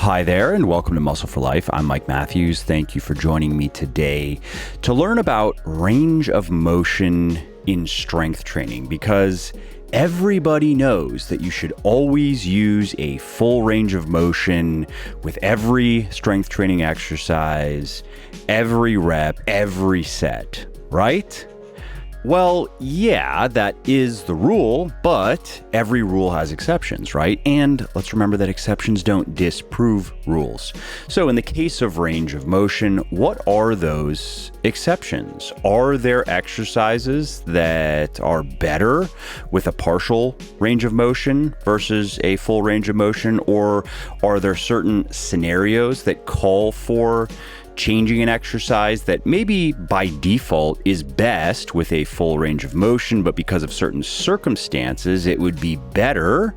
Hi there, and welcome to Muscle for Life. I'm Mike Matthews. Thank you for joining me today to learn about range of motion in strength training, because everybody knows that you should always use a full range of motion with every strength training exercise, every rep, every set, right? Well, yeah, that is the rule, but every rule has exceptions, right? And let's remember that exceptions don't disprove rules. So in the case of range of motion, what are those exceptions? Are there exercises that are better with a partial range of motion versus a full range of motion? Or are there certain scenarios that call for changing an exercise that maybe by default is best with a full range of motion, but because of certain circumstances, it would be better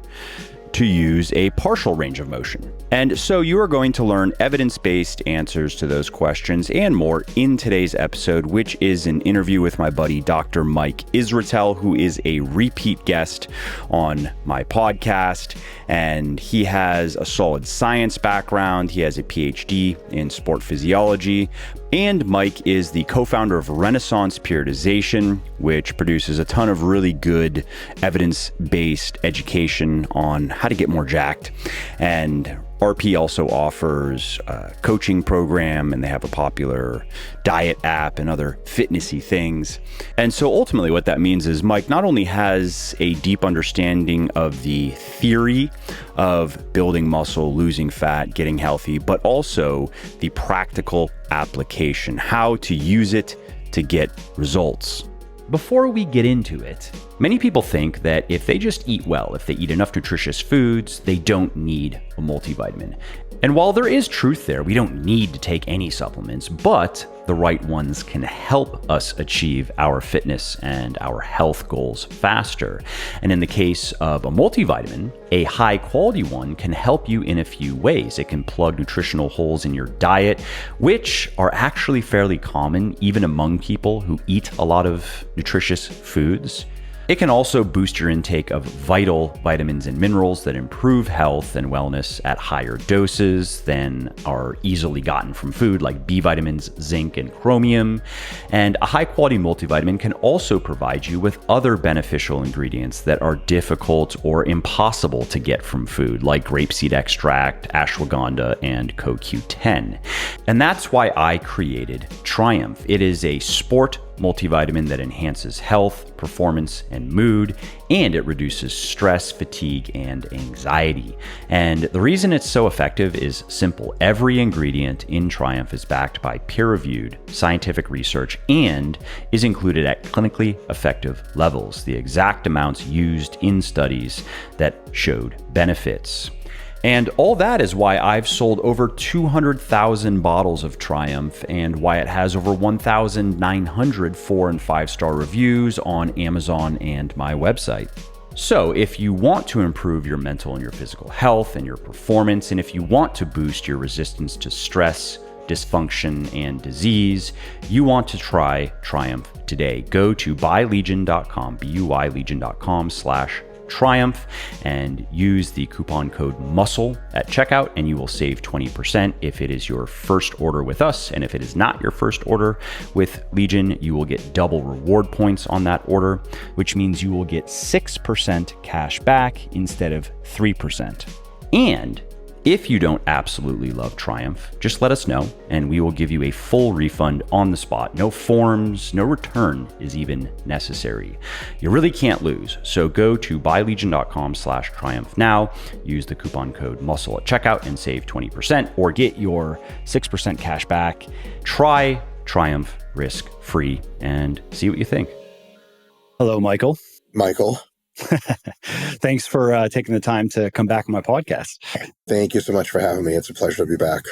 to use a partial range of motion? And so you are going to learn evidence-based answers to those questions and more in today's episode, which is an interview with my buddy, Dr. Mike Israetel, who is a repeat guest on my podcast. And he has a solid science background. He has a PhD in sport physiology. And Mike is the co-founder of Renaissance Periodization, which produces a ton of really good evidence-based education on how to get more jacked. And RP also offers a coaching program, and they have a popular diet app and other fitnessy things. And so ultimately what that means is Mike not only has a deep understanding of the theory of building muscle, losing fat, getting healthy, but also the practical application, how to use it to get results. Before we get into it, many people think that if they just eat well, if they eat enough nutritious foods, they don't need a multivitamin. And while there is truth there, we don't need to take any supplements, but the right ones can help us achieve our fitness and our health goals faster. And in the case of a multivitamin, a high quality one can help you in a few ways. It can plug nutritional holes in your diet, which are actually fairly common even among people who eat a lot of nutritious foods. It can also boost your intake of vital vitamins and minerals that improve health and wellness at higher doses than are easily gotten from food, like B vitamins, zinc, and chromium. And a high-quality multivitamin can also provide you with other beneficial ingredients that are difficult or impossible to get from food, like grapeseed extract, ashwagandha, and CoQ10. And that's why I created Triumph. It is a sport multivitamin that enhances health, performance, and mood, and it reduces stress, fatigue, and anxiety. And the reason it's so effective is simple. Every ingredient in Triumph is backed by peer-reviewed scientific research and is included at clinically effective levels, the exact amounts used in studies that showed benefits. And all that is why I've sold over 200,000 bottles of Triumph, and why it has over 1,900 4- and 5-star reviews on Amazon and my website. So if you want to improve your mental and your physical health and your performance, and if you want to boost your resistance to stress, dysfunction, and disease, you want to try Triumph today. Go to buylegion.com, buylegion.com/Triumph, and use the coupon code MUSCLE at checkout, and you will save 20% if it is your first order with us. And if it is not your first order with Legion, you will get double reward points on that order, which means you will get 6% cash back instead of 3%. And if you don't absolutely love Triumph, just let us know and we will give you a full refund on the spot. No forms, no return is even necessary. You really can't lose. So go to buylegion.com/Triumph now, use the coupon code MUSCLE at checkout and save 20%, or get your 6% cash back. Try Triumph risk-free and see what you think. Hello, Michael. Michael. Thanks for taking the time to come back on my podcast. Thank you so much for having me. It's a pleasure to be back.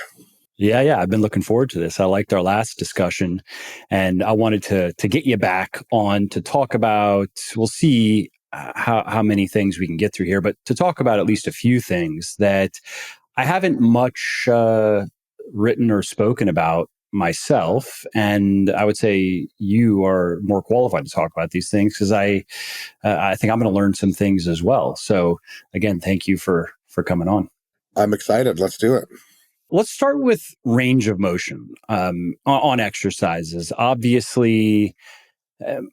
Yeah. I've been looking forward to this. I liked our last discussion, and I wanted to get you back on to talk about, we'll see how many things we can get through here, but to talk about at least a few things that I haven't much written or spoken about myself, and I would say you are more qualified to talk about these things, because I think I'm going to learn some things as well. So again, thank you for coming on. I'm excited. Let's do it. Let's start with range of motion on exercises. Obviously,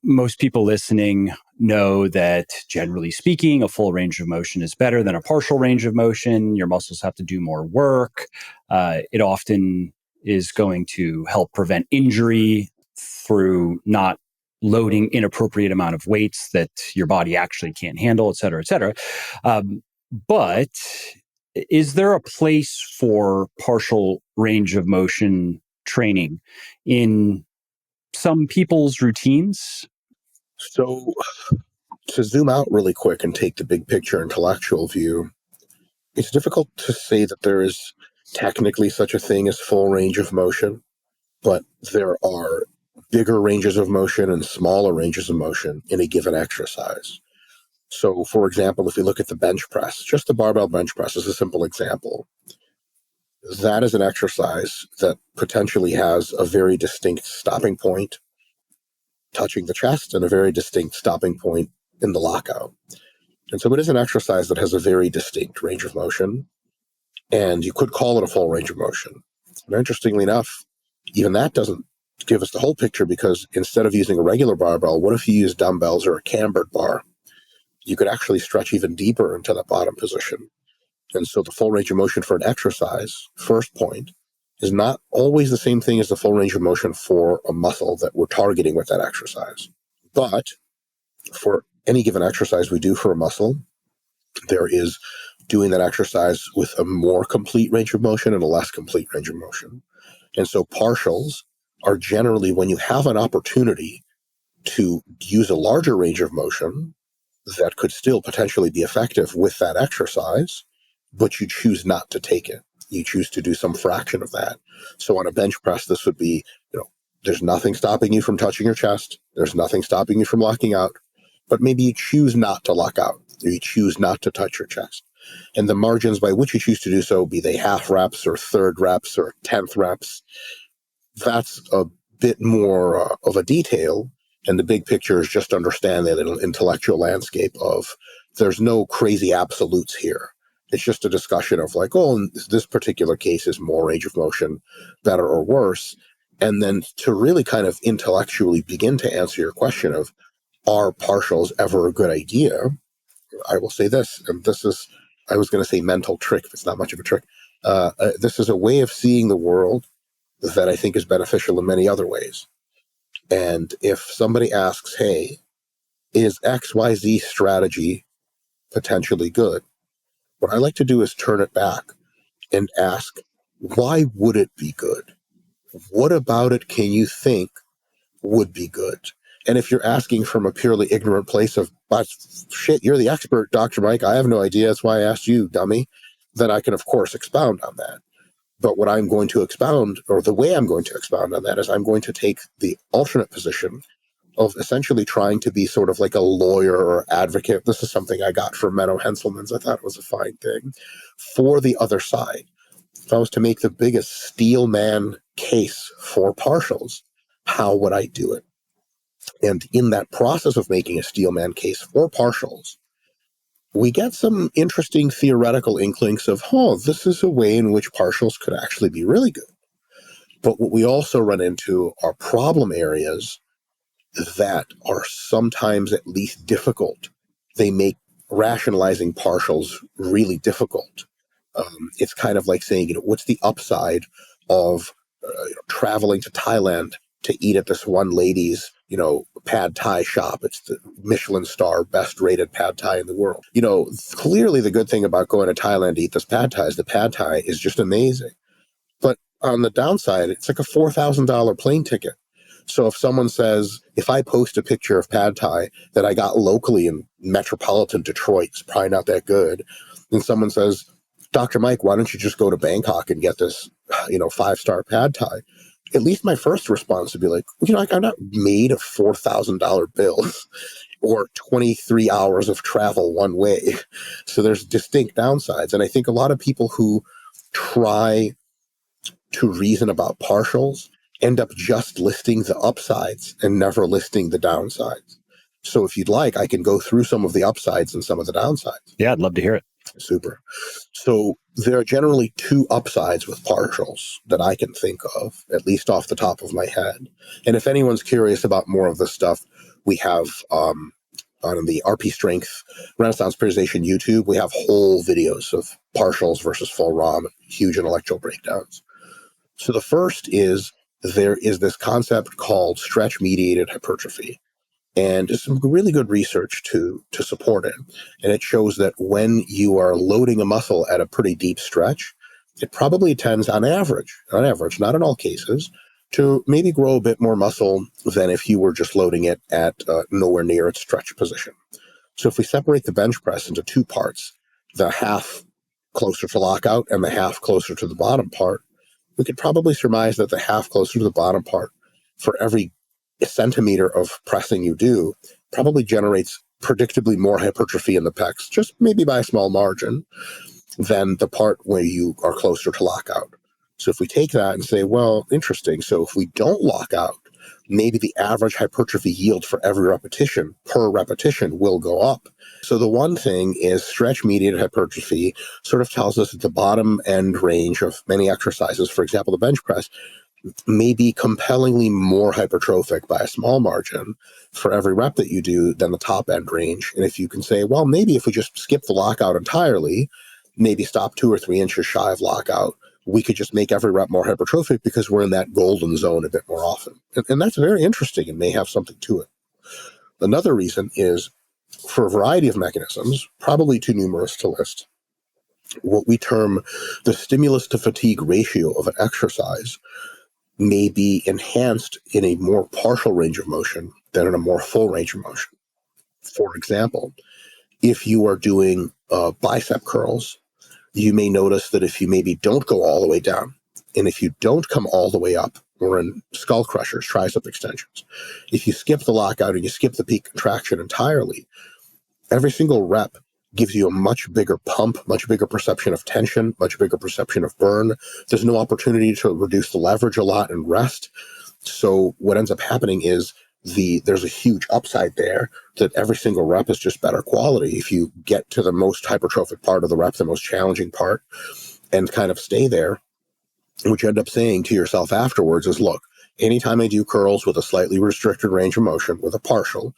most people listening know that generally speaking, a full range of motion is better than a partial range of motion. Your muscles have to do more work. It often is going to help prevent injury through not loading inappropriate amount of weights that your body actually can't handle, et cetera, et cetera. But is there a place for partial range of motion training in some people's routines? So, to zoom out really quick and take the big picture intellectual view, it's difficult to say that there is technically such a thing as full range of motion, but there are bigger ranges of motion and smaller ranges of motion in a given exercise. So, for example, if we look at the bench press, just the barbell bench press is a simple example. That is an exercise that potentially has a very distinct stopping point touching the chest and a very distinct stopping point in the lockout. And so it is an exercise that has a very distinct range of motion, and you could call it a full range of motion. And interestingly enough, even that doesn't give us the whole picture, because instead of using a regular barbell, what if you use dumbbells or a cambered bar? You could actually stretch even deeper into that bottom position. And so the full range of motion for an exercise, first point, is not always the same thing as the full range of motion for a muscle that we're targeting with that exercise. But for any given exercise we do for a muscle, there is doing that exercise with a more complete range of motion and a less complete range of motion. And so partials are generally when you have an opportunity to use a larger range of motion that could still potentially be effective with that exercise, but you choose not to take it. You choose to do some fraction of that. So on a bench press, this would be, there's nothing stopping you from touching your chest. There's nothing stopping you from locking out, but maybe you choose not to lock out, or you choose not to touch your chest. And the margins by which you choose to do so, be they half reps or third reps or 10th reps, that's a bit more of a detail. And the big picture is just understand that intellectual landscape of there's no crazy absolutes here. It's just a discussion of like, oh, in this particular case is more range of motion, better or worse. And then to really kind of intellectually begin to answer your question of, are partials ever a good idea? I will say this, and this is, I was going to say mental trick, but it's not much of a trick. This is a way of seeing the world that I think is beneficial in many other ways. And if somebody asks, hey, is XYZ strategy potentially good? What I like to do is turn it back and ask, why would it be good? What about it can you think would be good? And if you're asking from a purely ignorant place of, but shit, you're the expert, Dr. Mike, I have no idea, that's why I asked you, dummy, then I can, of course, expound on that. But what I'm going to expound, or the way I'm going to expound on that, is I'm going to take the alternate position of essentially trying to be sort of like a lawyer or advocate. This is something I got from Menno Henselmans. I thought it was a fine thing. For the other side, if I was to make the biggest steel man case for partials, how would I do it? And in that process of making a steel man case for partials, we get some interesting theoretical inklings of, oh, this is a way in which partials could actually be really good. But what we also run into are problem areas that are sometimes at least difficult. They make rationalizing partials really difficult. It's kind of like saying, what's the upside of traveling to Thailand to eat at this one lady's, pad Thai shop? It's the Michelin star best rated pad Thai in the world. Clearly the good thing about going to Thailand to eat this pad Thai is the pad Thai is just amazing. But on the downside, it's like a $4,000 plane ticket. So if someone says, if I post a picture of pad Thai that I got locally in metropolitan Detroit, it's probably not that good. And someone says, Dr. Mike, why don't you just go to Bangkok and get this, 5-star pad Thai? At least my first response would be like, I'm not made of $4,000 bills or 23 hours of travel one way. So there's distinct downsides. And I think a lot of people who try to reason about partials end up just listing the upsides and never listing the downsides. So if you'd like, I can go through some of the upsides and some of the downsides. Yeah, I'd love to hear it. Super. So there are generally two upsides with partials that I can think of, at least off the top of my head. And if anyone's curious about more of this stuff, we have on the RP Strength Renaissance Periodization YouTube, we have whole videos of partials versus full ROM, huge intellectual breakdowns. So the first is there is this concept called stretch-mediated hypertrophy. And there's some really good research to support it. And it shows that when you are loading a muscle at a pretty deep stretch, it probably tends on average, not in all cases, to maybe grow a bit more muscle than if you were just loading it at nowhere near its stretch position. So if we separate the bench press into two parts, the half closer to lockout and the half closer to the bottom part, we could probably surmise that the half closer to the bottom part, for every centimeter of pressing you do, probably generates predictably more hypertrophy in the pecs, just maybe by a small margin, than the part where you are closer to lockout. So if we take that and say, well, interesting, so if we don't lock out, maybe the average hypertrophy yield for every repetition per repetition will go up. So the one thing is stretch-mediated hypertrophy sort of tells us that the bottom end range of many exercises, for example, the bench press, may be compellingly more hypertrophic by a small margin for every rep that you do than the top end range. And if you can say, well, maybe if we just skip the lockout entirely, maybe stop 2 or 3 inches shy of lockout, we could just make every rep more hypertrophic because we're in that golden zone a bit more often. And that's very interesting and may have something to it. Another reason is, for a variety of mechanisms, probably too numerous to list, what we term the stimulus to fatigue ratio of an exercise may be enhanced in a more partial range of motion than in a more full range of motion. For example, if you are doing bicep curls, you may notice that if you maybe don't go all the way down, and if you don't come all the way up, or in skull crushers, tricep extensions, if you skip the lockout and you skip the peak contraction entirely, every single rep gives you a much bigger pump, much bigger perception of tension, much bigger perception of burn. There's no opportunity to reduce the leverage a lot and rest. So what ends up happening is there's a huge upside there that every single rep is just better quality. If you get to the most hypertrophic part of the rep, the most challenging part, and kind of stay there, what you end up saying to yourself afterwards is, look, anytime I do curls with a slightly restricted range of motion, with a partial,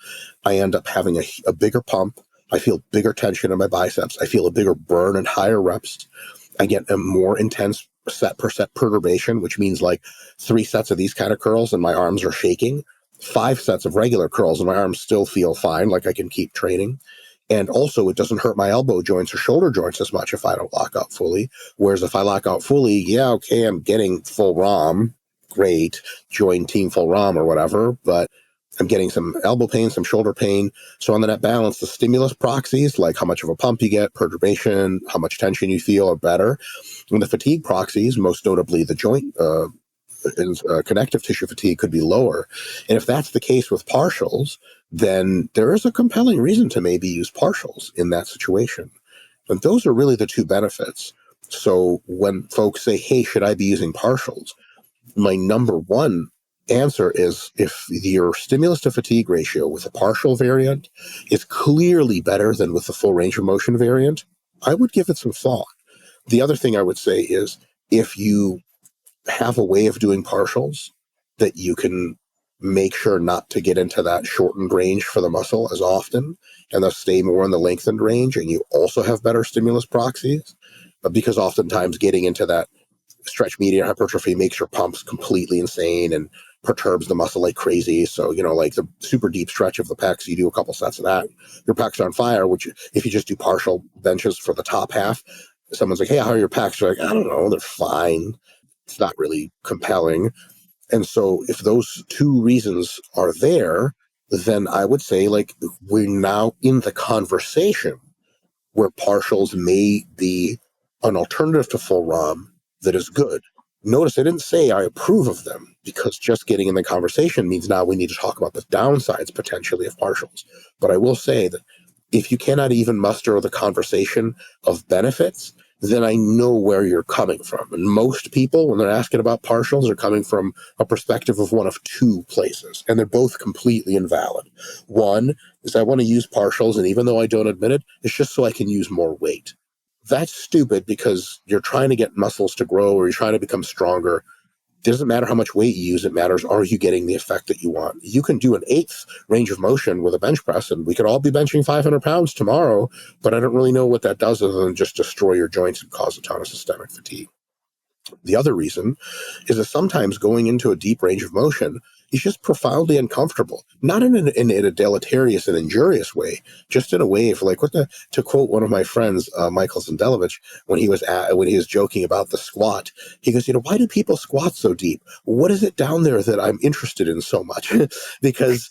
I end up having a bigger pump. I feel bigger tension in my biceps. I feel a bigger burn and higher reps. I get a more intense set per set perturbation, which means like 3 sets of these kind of curls and my arms are shaking. 5 sets of regular curls and my arms still feel fine, like I can keep training. And also, it doesn't hurt my elbow joints or shoulder joints as much if I don't lock out fully. Whereas if I lock out fully, yeah, okay, I'm getting full ROM, great, join team full ROM or whatever, but I'm getting some elbow pain, some shoulder pain. So on the net balance, the stimulus proxies, like how much of a pump you get, perturbation, how much tension you feel, are better. And the fatigue proxies, most notably the joint connective tissue fatigue, could be lower. And if that's the case with partials, then there is a compelling reason to maybe use partials in that situation. And those are really the two benefits. So when folks say, hey, should I be using partials? My number one answer is, if your stimulus to fatigue ratio with a partial variant is clearly better than with the full range of motion variant, I would give it some thought. The other thing I would say is, if you have a way of doing partials that you can make sure not to get into that shortened range for the muscle as often, and thus stay more in the lengthened range, and you also have better stimulus proxies, because oftentimes getting into that stretch median hypertrophy makes your pumps completely insane and perturbs the muscle like crazy. So, like the super deep stretch of the pecs, you do a couple sets of that, your pecs are on fire, which if you just do partial benches for the top half, someone's like, hey, how are your pecs? You're like, I don't know, they're fine. It's not really compelling. And so if those two reasons are there, then I would say, like, we're now in the conversation where partials may be an alternative to full ROM that is good. Notice I didn't say I approve of them, because just getting in the conversation means now we need to talk about the downsides potentially of partials. But I will say that if you cannot even muster the conversation of benefits, then I know where you're coming from. And most people, when they're asking about partials, are coming from a perspective of one of two places, and they're both completely invalid. One is, I want to use partials, and even though I don't admit it, it's just so I can use more weight. That's stupid because you're trying to get muscles to grow or you're trying to become stronger. It doesn't matter how much weight you use. It matters, are you getting the effect that you want? You can do an eighth range of motion with a bench press, and we could all be benching 500 pounds tomorrow, but I don't really know what that does other than just destroy your joints and cause a ton of systemic fatigue. The other reason is that sometimes going into a deep range of motion is just profoundly uncomfortable, not in a deleterious and injurious way, just in a way of like, to quote one of my friends, Michael Zendelovich, when he was joking about the squat, he goes, why do people squat so deep? What is it down there that I'm interested in so much? Because,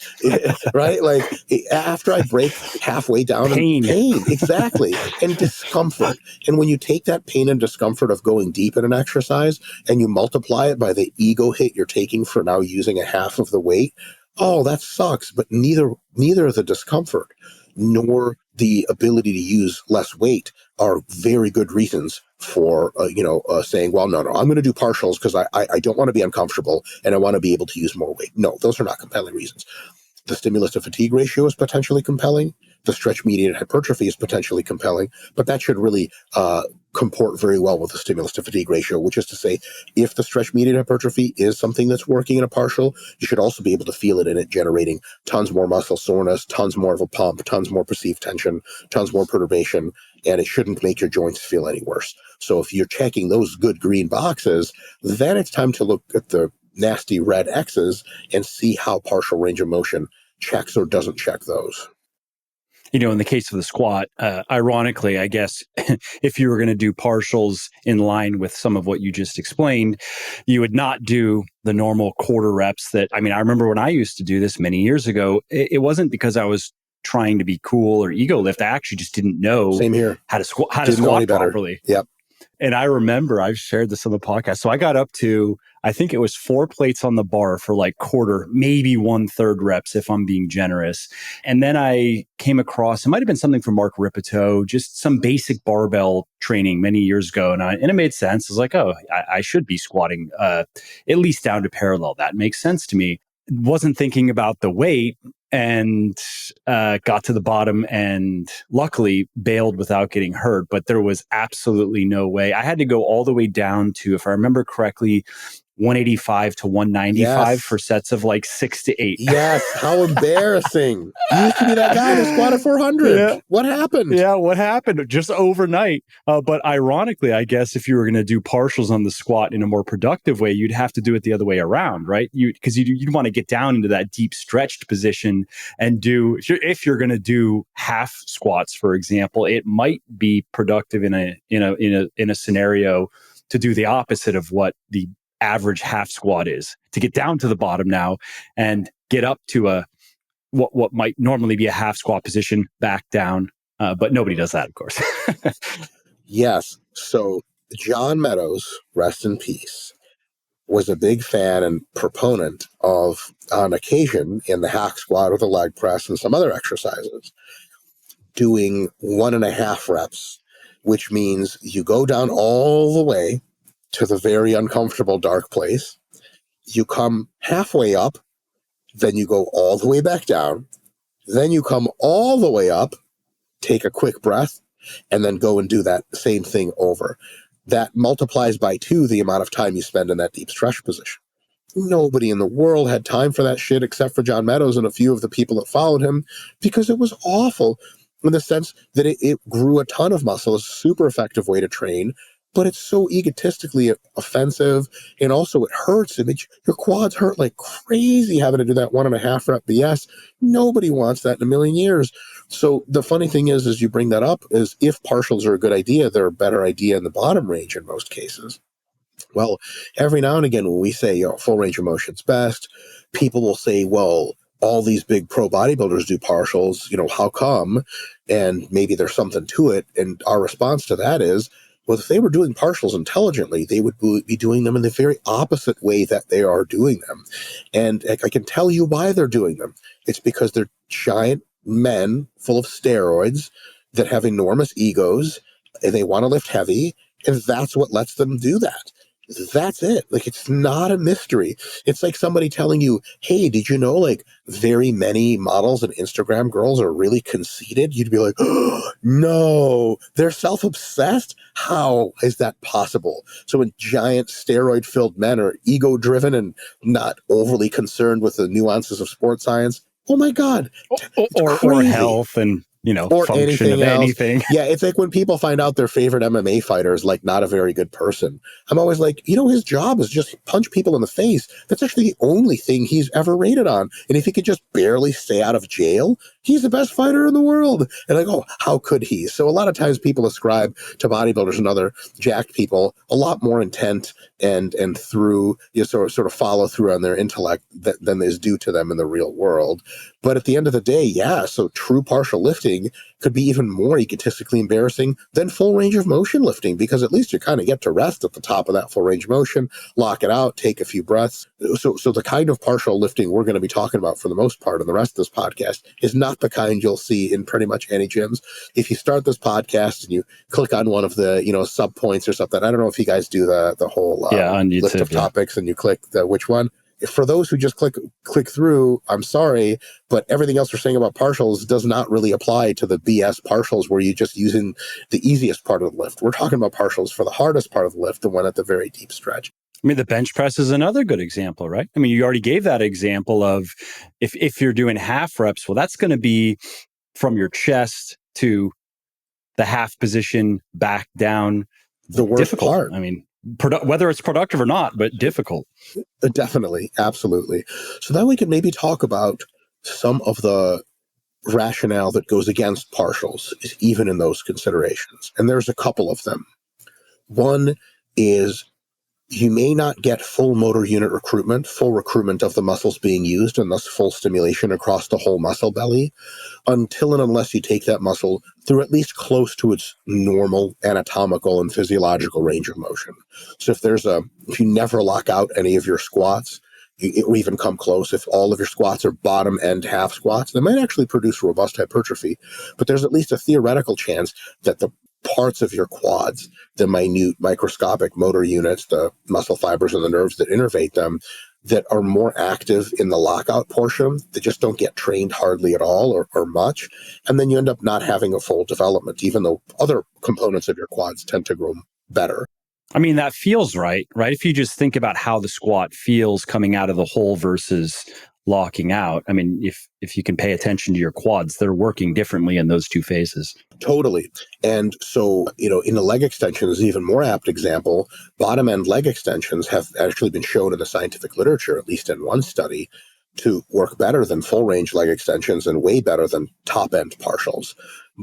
right, like after I break halfway down, Pain. Exactly, and discomfort. And when you take that pain and discomfort of going deep in an exercise and you multiply it by the ego hit you're taking for now using a half of the weight, oh, that sucks. But neither the discomfort nor the ability to use less weight are very good reasons for saying, well, no, I'm going to do partials because I don't want to be uncomfortable and I want to be able to use more weight. No, those are not compelling reasons. The stimulus to fatigue ratio is potentially compelling. The stretch mediated hypertrophy is potentially compelling, but that should really comport very well with the stimulus to fatigue ratio, which is to say, if the stretch mediated hypertrophy is something that's working in a partial, you should also be able to feel it in it generating tons more muscle soreness, tons more of a pump, tons more perceived tension, tons more perturbation, and it shouldn't make your joints feel any worse. So if you're checking those good green boxes, then it's time to look at the nasty red X's and see how partial range of motion checks or doesn't check those. In the case of the squat, ironically, I guess, if you were going to do partials in line with some of what you just explained, you would not do the normal quarter reps I remember when I used to do this many years ago, it wasn't because I was trying to be cool or ego lift. I actually just didn't know Same here. how to squat properly. Yep. And I remember I've shared this on the podcast. So I got up to, I think it was 4 plates on the bar for like quarter, maybe 1/3 reps if I'm being generous. And then I came across, it might have been something from Mark Ripito, just some basic barbell training many years ago. And it made sense. I was like, oh, I should be squatting at least down to parallel. That makes sense to me. Wasn't thinking about the weight and got to the bottom and luckily bailed without getting hurt. But there was absolutely no way. I had to go all the way down to, if I remember correctly, 185 to 195 for sets of like 6 to 8. Yes, how embarrassing. You used to be that guy that squatted 400. Yeah. What happened? Yeah, what happened? Just overnight. But ironically, I guess if you were going to do partials on the squat in a more productive way, you'd have to do it the other way around, right? Because you'd want to get down into that deep stretched position and do, if you're going to do half squats, for example, it might be productive in a scenario to do the opposite of what the average half squat is, to get down to the bottom now and get up to what might normally be a half squat position, back down. But nobody does that, of course. Yes. So John Meadows, rest in peace, was a big fan and proponent of, on occasion, in the hack squat or the leg press and some other exercises, doing 1.5 reps, which means you go down all the way to the very uncomfortable dark place. You come halfway up, then you go all the way back down. Then you come all the way up, take a quick breath, and then go and do that same thing over. That multiplies by 2 the amount of time you spend in that deep stretch position. Nobody in the world had time for that shit except for John Meadows and a few of the people that followed him, because it was awful in the sense that it grew a ton of muscle, a super effective way to train, but it's so egotistically offensive, and also it hurts. It makes your quads hurt like crazy having to do that 1.5 rep BS. Nobody wants that in a million years. So the funny thing is you bring that up, is if partials are a good idea, they're a better idea in the bottom range in most cases. Well, every now and again when we say, full range of motion's best, people will say, well, all these big pro bodybuilders do partials, how come? And maybe there's something to it. And our response to that is, well, if they were doing partials intelligently, they would be doing them in the very opposite way that they are doing them. And I can tell you why they're doing them. It's because they're giant men full of steroids that have enormous egos, and they want to lift heavy, and that's what lets them do that. That's it. Like, it's not a mystery. It's like somebody telling you, hey, did you know, like, very many models and Instagram girls are really conceited? You'd be like, oh, no, they're self-obsessed? How is that possible? So when giant steroid-filled men are ego-driven and not overly concerned with the nuances of sports science, oh my God, it's or crazy. health and, Or function anything of else. anything. Yeah, it's like when people find out their favorite MMA fighter is like not a very good person. I'm always like, his job is just punch people in the face. That's actually the only thing he's ever rated on. And if he could just barely stay out of jail, he's the best fighter in the world. And I go, how could he? So a lot of times people ascribe to bodybuilders and other jacked people a lot more intent and through sort of follow through on their intellect than is due to them in the real world. But at the end of the day, yeah, so true partial lifting could be even more egotistically embarrassing than full range of motion lifting, because at least you kind of get to rest at the top of that full range motion, lock it out, take a few breaths. So the kind of partial lifting we're going to be talking about for the most part in the rest of this podcast is not the kind you'll see in pretty much any gyms. If you start this podcast and you click on one of the, sub points or something, I don't know if you guys do the whole On YouTube, list of topics and you click the which one. For those who just click through, I'm sorry, but everything else we're saying about partials does not really apply to the BS partials where you're just using the easiest part of the lift. We're talking about partials for the hardest part of the lift, the one at the very deep stretch. I mean, the bench press is another good example, right? I mean, you already gave that example of if you're doing half reps, well, that's going to be from your chest to the half position back down. The worst difficult part. I mean, whether it's productive or not, but difficult. Definitely. Absolutely. So then we could maybe talk about some of the rationale that goes against partials, is even in those considerations. And there's a couple of them. One is you may not get full motor unit recruitment, full recruitment of the muscles being used, and thus full stimulation across the whole muscle belly, until and unless you take that muscle through at least close to its normal anatomical and physiological range of motion. So if you never lock out any of your squats, or even come close, if all of your squats are bottom end half squats, they might actually produce robust hypertrophy, but there's at least a theoretical chance that the parts of your quads, the minute microscopic motor units, the muscle fibers and the nerves that innervate them, that are more active in the lockout portion, they just don't get trained hardly at all or much. And then you end up not having a full development, even though other components of your quads tend to grow better. I mean, that feels right? If you just think about how the squat feels coming out of the hole versus locking out. I mean, if you can pay attention to your quads, they're working differently in those two phases. Totally. And so, in the leg extension is an even more apt example. Bottom end leg extensions have actually been shown in the scientific literature, at least in one study, to work better than full range leg extensions and way better than top end partials.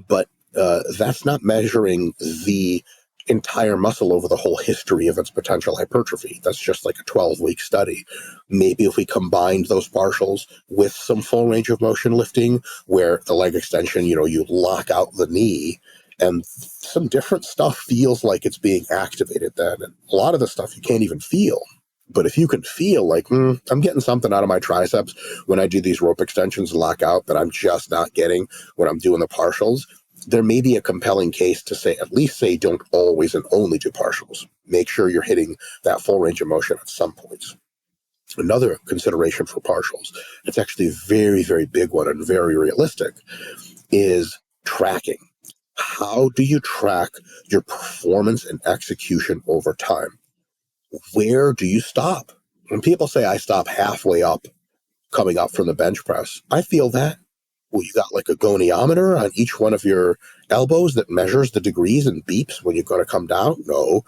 But that's not measuring the entire muscle over the whole history of its potential hypertrophy. That's just like a 12-week study. Maybe if we combined those partials with some full range of motion lifting, where the leg extension, you lock out the knee, and some different stuff feels like it's being activated then. And a lot of the stuff you can't even feel. But if you can feel like, I'm getting something out of my triceps when I do these rope extensions and lock out that I'm just not getting when I'm doing the partials, there may be a compelling case to at least say don't always and only do partials. Make sure you're hitting that full range of motion at some points. Another consideration for partials, it's actually a very, very big one and very realistic, is tracking. How do you track your performance and execution over time? Where do you stop? When people say I stop halfway up coming up from the bench press, I feel that. Well, you got like a goniometer on each one of your elbows that measures the degrees and beeps when you're going to come down? No.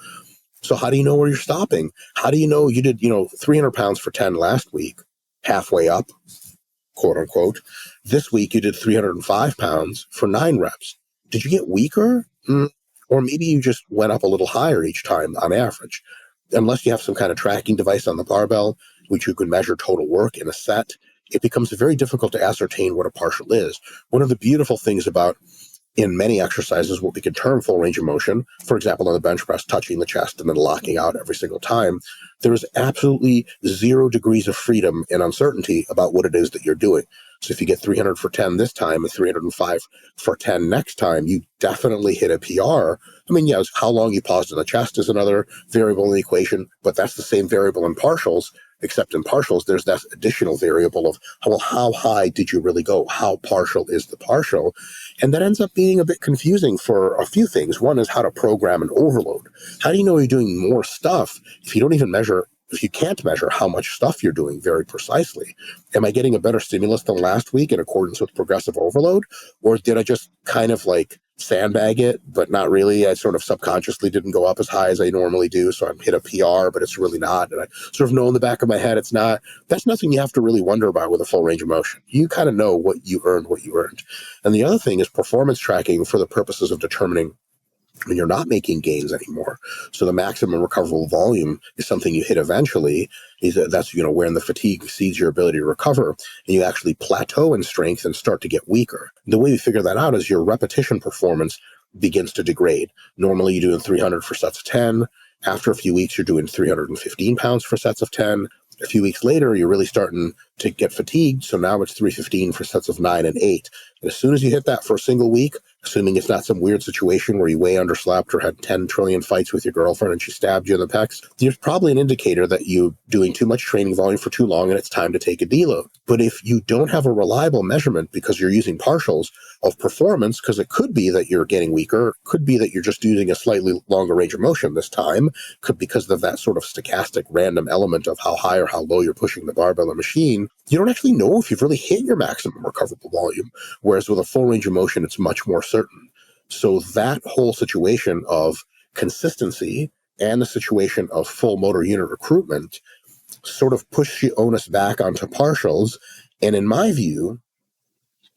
So how do you know where you're stopping? How do you know you did, 300 pounds for 10 last week, halfway up, quote unquote. This week you did 305 pounds for 9 reps. Did you get weaker? Or maybe you just went up a little higher each time on average. Unless you have some kind of tracking device on the barbell, which you can measure total work in a set, it becomes very difficult to ascertain what a partial is. One of the beautiful things about, in many exercises, what we can term full range of motion, for example, on the bench press, touching the chest and then locking out every single time, there is absolutely 0 degrees of freedom and uncertainty about what it is that you're doing. So if you get 300 for 10 this time and 305 for 10 next time, you definitely hit a PR. I mean, yeah, how long you paused in the chest is another variable in the equation, but that's the same variable in partials, except in partials, there's that additional variable of, well, how high did you really go? How partial is the partial? And that ends up being a bit confusing for a few things. One is how to program an overload. How do you know you're doing more stuff if you don't even measure, if you can't measure how much stuff you're doing very precisely? Am I getting a better stimulus than last week in accordance with progressive overload? Or did I just kind of like sandbag it, but not really? I sort of subconsciously didn't go up as high as I normally do. So I hit a PR, but it's really not. And I sort of know in the back of my head it's not. That's nothing you have to really wonder about with a full range of motion. You kind of know what you earned. And the other thing is performance tracking for the purposes of determining when you're not making gains anymore. So the maximum recoverable volume is something you hit eventually. That's when the fatigue exceeds your ability to recover, and you actually plateau in strength and start to get weaker. The way we figure that out is your repetition performance begins to degrade. Normally you're doing 300 for sets of 10. After a few weeks, you're doing 315 pounds for sets of 10. A few weeks later, you're really starting to get fatigued. So now it's 315 for sets of 9 and 8. And as soon as you hit that for a single week, assuming it's not some weird situation where you way underslept or had 10 trillion fights with your girlfriend and she stabbed you in the pecs, there's probably an indicator that you're doing too much training volume for too long and it's time to take a deload. But if you don't have a reliable measurement because you're using partials of performance, because it could be that you're getting weaker, could be that you're just using a slightly longer range of motion this time, could because of that sort of stochastic random element of how high or how low you're pushing the barbell or machine, you don't actually know if you've really hit your maximum recoverable volume. Whereas with a full range of motion, it's much more certain. So that whole situation of consistency and the situation of full motor unit recruitment sort of push the onus back onto partials. And in my view,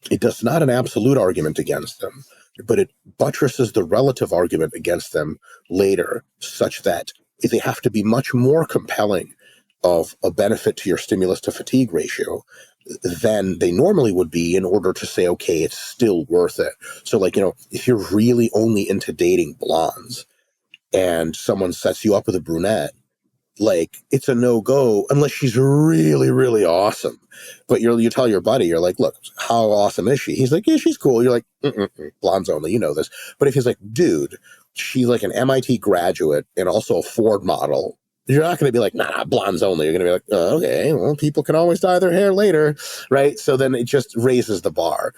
it does not an absolute argument against them, but it buttresses the relative argument against them later, such that they have to be much more compelling of a benefit to your stimulus to fatigue ratio than they normally would be in order to say, okay, it's still worth it. So if you're really only into dating blondes and someone sets you up with a brunette, it's a no-go unless she's really, really awesome. But you tell your buddy, you're like, look, how awesome is she? He's like, yeah, she's cool. You're like, blondes only, you know this. But if he's like, dude, she's like an MIT graduate and also a Ford model, you're not going to be like, nah, blondes only. You're going to be like, oh, okay, well, people can always dye their hair later, right? So then it just raises the bar.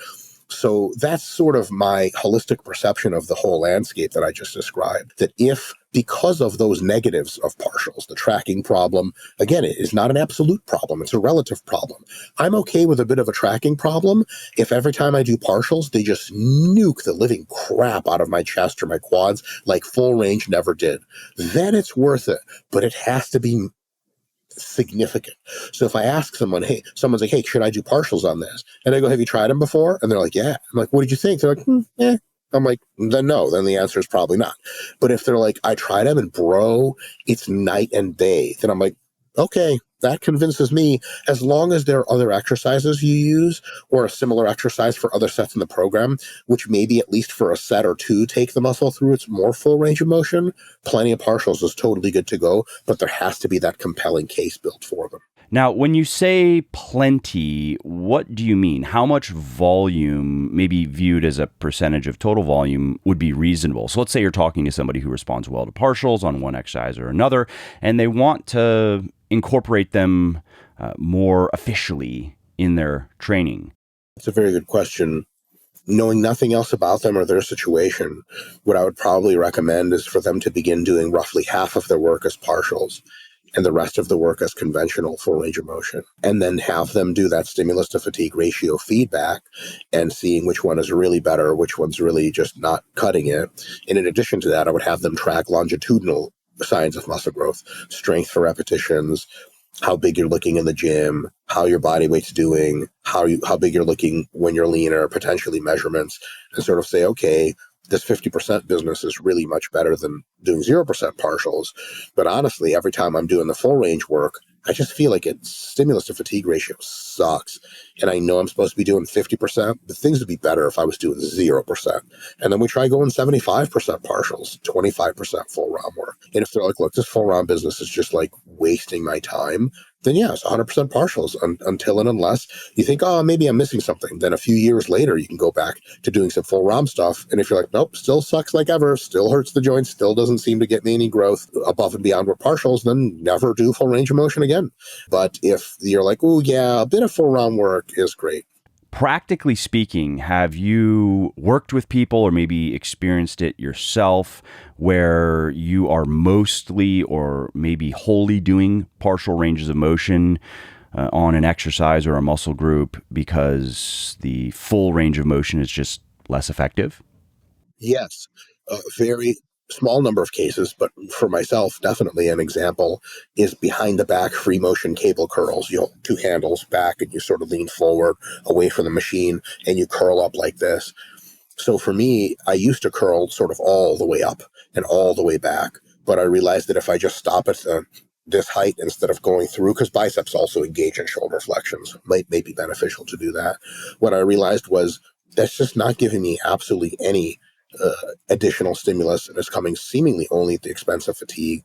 So that's sort of my holistic perception of the whole landscape that I just described, that if because of those negatives of partials, the tracking problem, again, it is not an absolute problem. It's a relative problem. I'm okay with a bit of a tracking problem if every time I do partials, they just nuke the living crap out of my chest or my quads like full range never did. Then it's worth it, but it has to be significant. So if I ask someone, hey, someone's like, hey, should I do partials on this? And I go, have you tried them before? And they're like, yeah. I'm like, what did you think? They're like, yeah. I'm like, then no, then the answer is probably not. But if they're like, I tried them and bro, it's night and day, then I'm like, okay, that convinces me. As long as there are other exercises you use or a similar exercise for other sets in the program, which maybe at least for a set or two take the muscle through its more full range of motion, plenty of partials is totally good to go, but there has to be that compelling case built for them. Now, when you say plenty, what do you mean? How much volume, maybe viewed as a percentage of total volume, would be reasonable? So let's say you're talking to somebody who responds well to partials on one exercise or another, and they want to incorporate them more officially in their training. That's a very good question. Knowing nothing else about them or their situation, what I would probably recommend is for them to begin doing roughly half of their work as partials and the rest of the work as conventional full range of motion, and then have them do that stimulus to fatigue ratio feedback and seeing which one is really better, which one's really just not cutting it. And in addition to that, I would have them track longitudinal signs of muscle growth, strength for repetitions, how big you're looking in the gym, how your body weight's doing, how big you're looking when you're leaner, potentially measurements, and sort of say, okay, this 50% business is really much better than doing 0% partials. But honestly, every time I'm doing the full range work, I just feel like its stimulus to fatigue ratio sucks. And I know I'm supposed to be doing 50%, but things would be better if I was doing 0%. And then we try going 75% partials, 25% full ROM work. And if they're like, look, this full ROM business is just like wasting my time, then yes, 100% partials until and unless you think, oh, maybe I'm missing something. Then a few years later, you can go back to doing some full ROM stuff. And if you're like, nope, still sucks like ever, still hurts the joints, still doesn't seem to get me any growth above and beyond what partials, then never do full range of motion again. But if you're like, oh, yeah, a bit of full ROM work is great. Practically speaking, have you worked with people or maybe experienced it yourself where you are mostly or maybe wholly doing partial ranges of motion on an exercise or a muscle group because the full range of motion is just less effective? Yes, a very small number of cases, but for myself, definitely an example is behind the back free motion cable curls. You hold two handles back and you sort of lean forward away from the machine and you curl up like this. So for me, I used to curl sort of all the way up and all the way back, but I realized that if I just stop at this height instead of going through, because biceps also engage in shoulder flexions, might be beneficial to do that. What I realized was that's just not giving me absolutely any additional stimulus, and it's coming seemingly only at the expense of fatigue.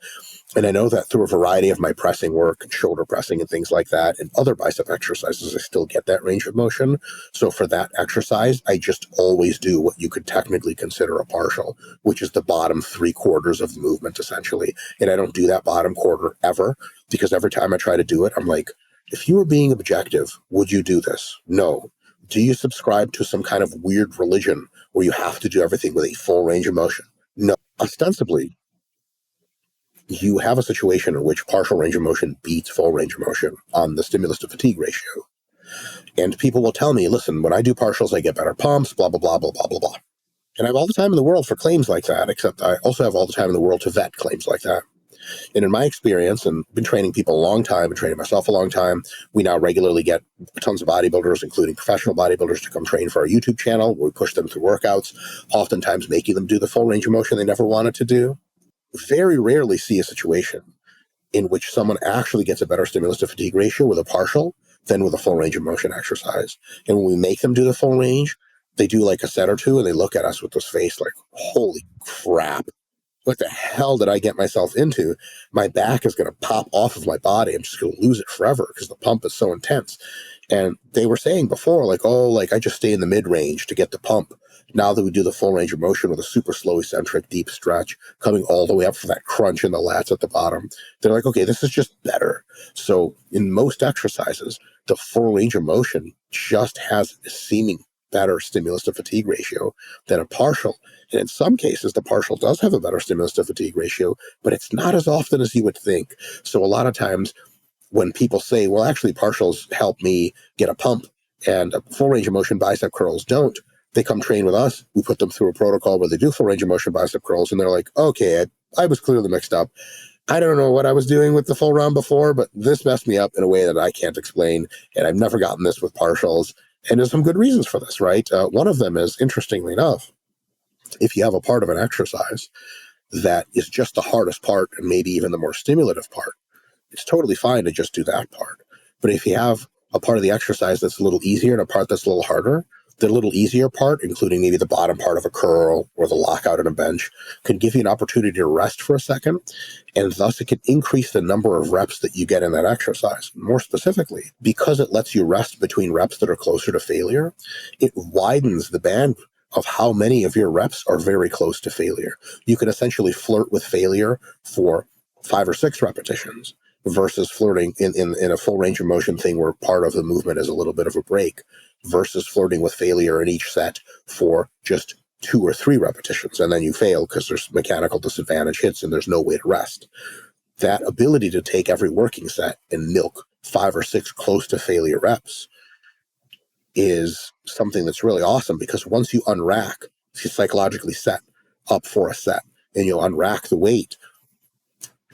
And I know that through a variety of my pressing work and shoulder pressing and things like that and other bicep exercises, I still get that range of motion. So for that exercise, I just always do what you could technically consider a partial, which is the bottom 3/4 of the movement, essentially. And I don't do that bottom quarter ever, because every time I try to do it, I'm like, if you were being objective, would you do this? No. Do you subscribe to some kind of weird religion where you have to do everything with a full range of motion? No. Ostensibly, you have a situation in which partial range of motion beats full range of motion on the stimulus to fatigue ratio. And people will tell me, listen, when I do partials, I get better pumps, blah, blah, blah, blah, blah, blah, blah. And I have all the time in the world for claims like that, except I also have all the time in the world to vet claims like that. And in my experience, and been training people a long time, and training myself a long time, we now regularly get tons of bodybuilders, including professional bodybuilders, to come train for our YouTube channel, where we push them through workouts, oftentimes making them do the full range of motion they never wanted to do. Very rarely see a situation in which someone actually gets a better stimulus to fatigue ratio with a partial than with a full range of motion exercise. And when we make them do the full range, they do like a set or two, and they look at us with this face like, holy crap. What the hell did I get myself into? My back is going to pop off of my body. I'm just going to lose it forever because the pump is so intense. And they were saying before, like, oh, like I just stay in the mid range to get the pump. Now that we do the full range of motion with a super slow eccentric deep stretch coming all the way up for that crunch in the lats at the bottom, they're like, okay, this is just better. So in most exercises, the full range of motion just has a seeming better stimulus to fatigue ratio than a partial. And in some cases, the partial does have a better stimulus to fatigue ratio, but it's not as often as you would think. So a lot of times when people say, well, actually partials help me get a pump and full range of motion bicep curls don't, they come train with us. We put them through a protocol where they do full range of motion bicep curls, and they're like, okay, I was clearly mixed up. I don't know what I was doing with the full round before, but this messed me up in a way that I can't explain, and I've never gotten this with partials. And there's some good reasons for this, right? One of them is, interestingly enough, if you have a part of an exercise that is just the hardest part and maybe even the more stimulative part, it's totally fine to just do that part. But if you have a part of the exercise that's a little easier and a part that's a little harder, the little easier part, including maybe the bottom part of a curl or the lockout on a bench, can give you an opportunity to rest for a second, and thus it can increase the number of reps that you get in that exercise. More specifically, because it lets you rest between reps that are closer to failure, it widens the band of how many of your reps are very close to failure. You can essentially flirt with failure for 5 or 6 repetitions versus flirting in a full range of motion thing where part of the movement is a little bit of a break, versus flirting with failure in each set for just 2 or 3 repetitions, and then you fail because there's mechanical disadvantage hits and there's no way to rest. That ability to take every working set and milk 5 or 6 close to failure reps is something that's really awesome, because once you unrack, you psychologically set up for a set and you unrack the weight,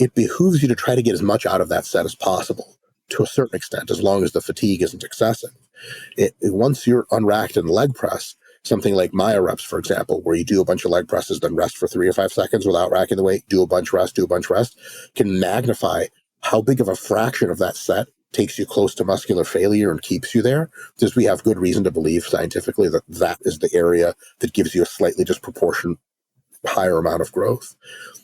it behooves you to try to get as much out of that set as possible to a certain extent, as long as the fatigue isn't excessive. Once you're unracked in leg press, something like Maya reps, for example, where you do a bunch of leg presses, then rest for 3 or 5 seconds without racking the weight, do a bunch, rest, can magnify how big of a fraction of that set takes you close to muscular failure and keeps you there, because we have good reason to believe scientifically that that is the area that gives you a slightly disproportionate higher amount of growth.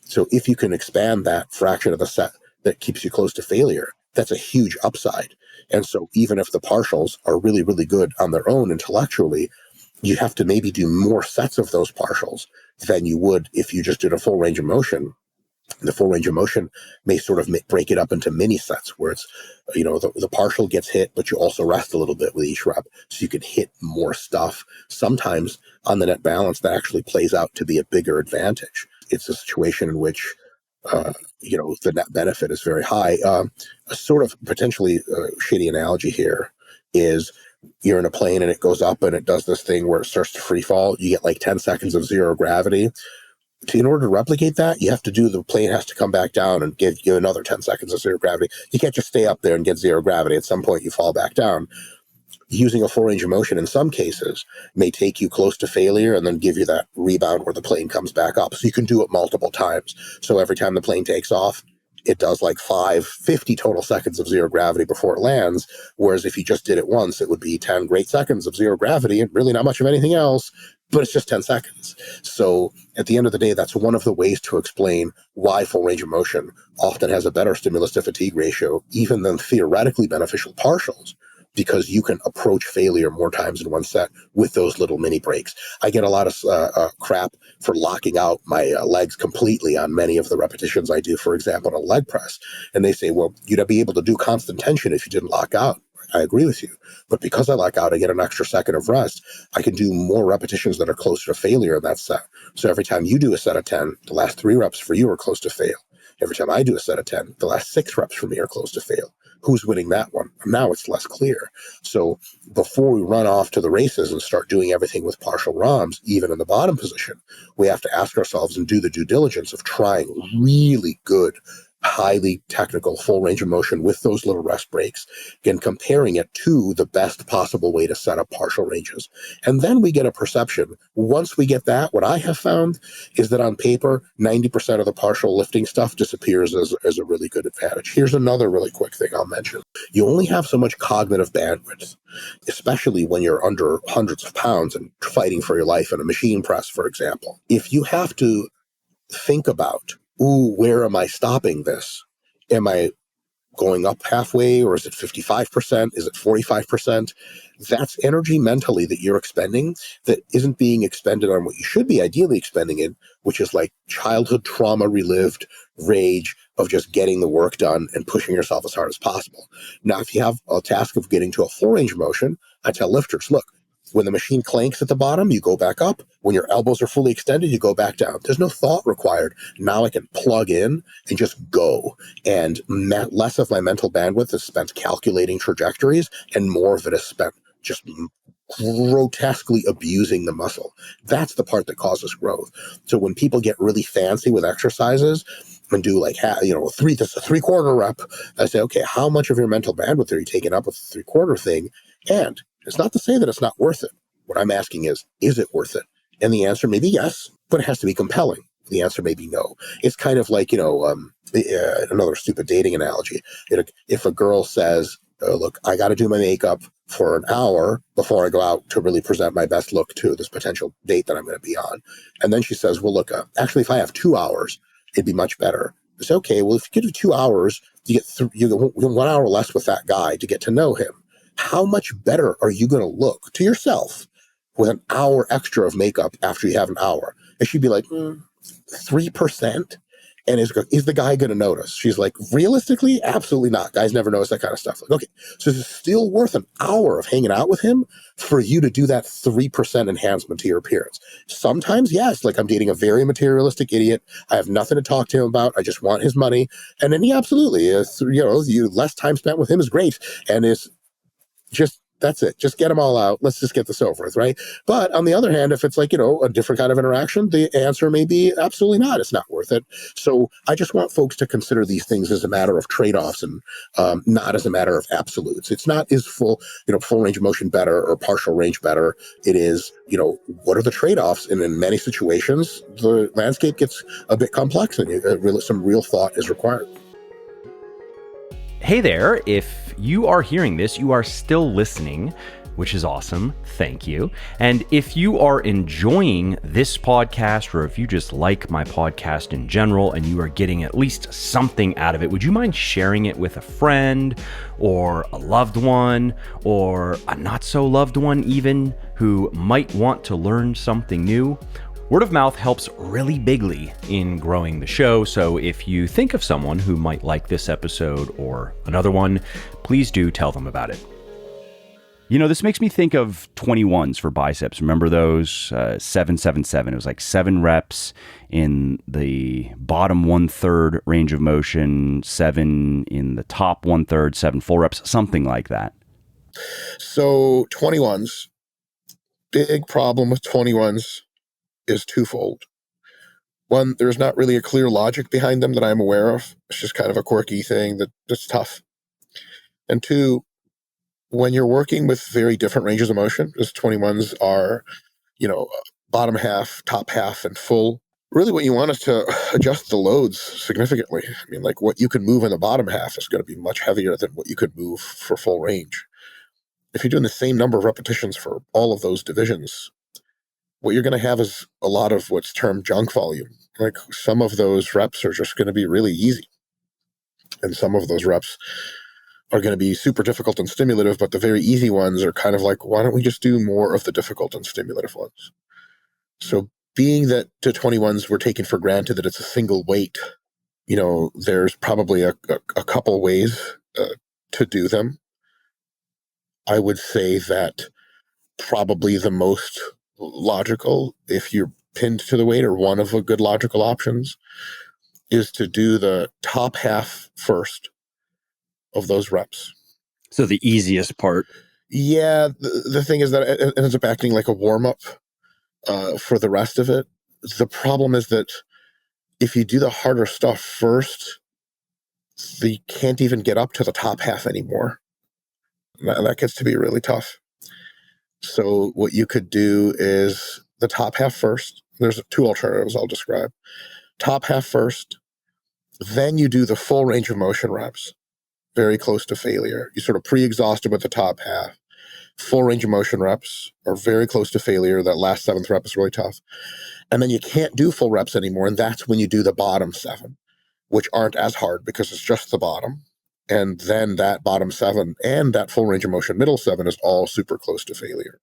So if you can expand that fraction of the set that keeps you close to failure, that's a huge upside. And so even if the partials are really, really good on their own intellectually, you have to maybe do more sets of those partials than you would if you just did a full range of motion. The full range of motion may sort of break it up into mini sets where it's, the partial gets hit, but you also rest a little bit with each rep. So you can hit more stuff. Sometimes on the net balance, that actually plays out to be a bigger advantage. It's a situation in which, the net benefit is very high. A sort of potentially shitty analogy here is you're in a plane and it goes up and it does this thing where it starts to free fall. You get like 10 seconds of zero gravity. In order to replicate that, the plane has to come back down and give you another 10 seconds of zero gravity. You can't just stay up there and get zero gravity. At some point, you fall back down. Using a full range of motion in some cases may take you close to failure and then give you that rebound where the plane comes back up. So you can do it multiple times. So every time the plane takes off, it does like 50 total seconds of zero gravity before it lands. Whereas if you just did it once, it would be 10 great seconds of zero gravity and really not much of anything else, but it's just 10 seconds. So at the end of the day, that's one of the ways to explain why full range of motion often has a better stimulus to fatigue ratio, even than theoretically beneficial partials, because you can approach failure more times in one set with those little mini breaks. I get a lot of crap for locking out my legs completely on many of the repetitions I do, for example, on a leg press. And they say, well, you'd be able to do constant tension if you didn't lock out. I agree with you. But because I lock out, I get an extra second of rest. I can do more repetitions that are closer to failure in that set. So every time you do a set of 10, the last 3 reps for you are close to fail. Every time I do a set of 10, the last 6 reps for me are close to fail. Who's winning that one? Now it's less clear. So before we run off to the races and start doing everything with partial ROMs, even in the bottom position, we have to ask ourselves and do the due diligence of trying really good, highly technical full range of motion with those little rest breaks and comparing it to the best possible way to set up partial ranges. And then we get a perception. Once we get that, what I have found is that on paper, 90% of the partial lifting stuff disappears as a really good advantage. Here's another really quick thing I'll mention. You only have so much cognitive bandwidth, especially when you're under hundreds of pounds and fighting for your life in a machine press, for example. If you have to think about, where am I stopping this? Am I going up halfway, or is it 55%? Is it 45%? That's energy mentally that you're expending that isn't being expended on what you should be ideally expending in, which is like childhood trauma relived rage of just getting the work done and pushing yourself as hard as possible. Now, if you have a task of getting to a full range of motion, I tell lifters, look, when the machine clanks at the bottom, you go back up. When your elbows are fully extended, you go back down. There's no thought required. Now I can plug in and just go. And less of my mental bandwidth is spent calculating trajectories, and more of it is spent just grotesquely abusing the muscle. That's the part that causes growth. So when people get really fancy with exercises and do like, this is a 3/4 rep, I say, okay, how much of your mental bandwidth are you taking up with the 3/4 thing? And it's not to say that it's not worth it. What I'm asking is it worth it? And the answer may be yes, but it has to be compelling. The answer may be no. It's kind of like, another stupid dating analogy. If a girl says, look, I got to do my makeup for an hour before I go out to really present my best look to this potential date that I'm going to be on. And then she says, well, look, actually, if I have 2 hours, it'd be much better. I say, okay, well, if you get 2 hours, you get 1 hour less with that guy to get to know him. How much better are you going to look to yourself with an hour extra of makeup after you have an hour? And she'd be like, 3%? And is the guy going to notice? She's like, realistically, absolutely not. Guys never notice that kind of stuff. Like, okay, so it's still worth an hour of hanging out with him for you to do that 3% enhancement to your appearance. Sometimes, yes, like I'm dating a very materialistic idiot. I have nothing to talk to him about. I just want his money. And then he absolutely, less time spent with him is great. And it's just, that's it. Just get them all out. Let's just get this over with, right? But on the other hand, if it's like, a different kind of interaction, the answer may be absolutely not. It's not worth it. So I just want folks to consider these things as a matter of trade-offs and not as a matter of absolutes. It's not is full range of motion better or partial range better. It is, what are the trade-offs? And in many situations, the landscape gets a bit complex and some real thought is required. Hey there, if you are hearing this, you are still listening. which is awesome. Thank you. And if you are enjoying this podcast, or if you just like my podcast in general and you are getting at least something out of it, would you mind sharing it with a friend or a loved one or a not so loved one even who might want to learn something new? Word of mouth helps really bigly in growing the show, so if you think of someone who might like this episode or another one, please do tell them about it. You know, this makes me think of 21s for biceps. Remember those? 777. It was like 7 reps in the bottom 1/3 range of motion, 7 in the top 1/3, 7 full reps, something like that. So 21s, big problem with 21s is twofold. One, there's not really a clear logic behind them that I'm aware of. It's just kind of a quirky thing that's tough. And two, when you're working with very different ranges of motion, because 21s are, bottom half, top half, and full, really what you want is to adjust the loads significantly. I mean, like what you can move in the bottom half is going to be much heavier than what you could move for full range. If you're doing the same number of repetitions for all of those divisions, what you're going to have is a lot of what's termed junk volume. Like some of those reps are just going to be really easy. And some of those reps are going to be super difficult and stimulative, but the very easy ones are kind of like, why don't we just do more of the difficult and stimulative ones? So being that to 21s, we're taking for granted that it's a single weight, there's probably a couple ways to do them. I would say that probably the most logical, if you're pinned to the weight, or one of the good logical options, is to do the top half first of those reps. So the easiest part. Yeah, the thing is that it ends up acting like a warm-up for the rest of it. The problem is that if you do the harder stuff first, you can't even get up to the top half anymore. That gets to be really tough. So what you could do is the top half first. There's 2 alternatives I'll describe. Top half first, then you do the full range of motion reps, very close to failure. You sort of pre-exhausted with the top half. Full range of motion reps are very close to failure. That last 7th rep is really tough. And then you can't do full reps anymore, and that's when you do the bottom 7, which aren't as hard because it's just the bottom. And then that bottom 7 and that full range of motion middle 7 is all super close to failure.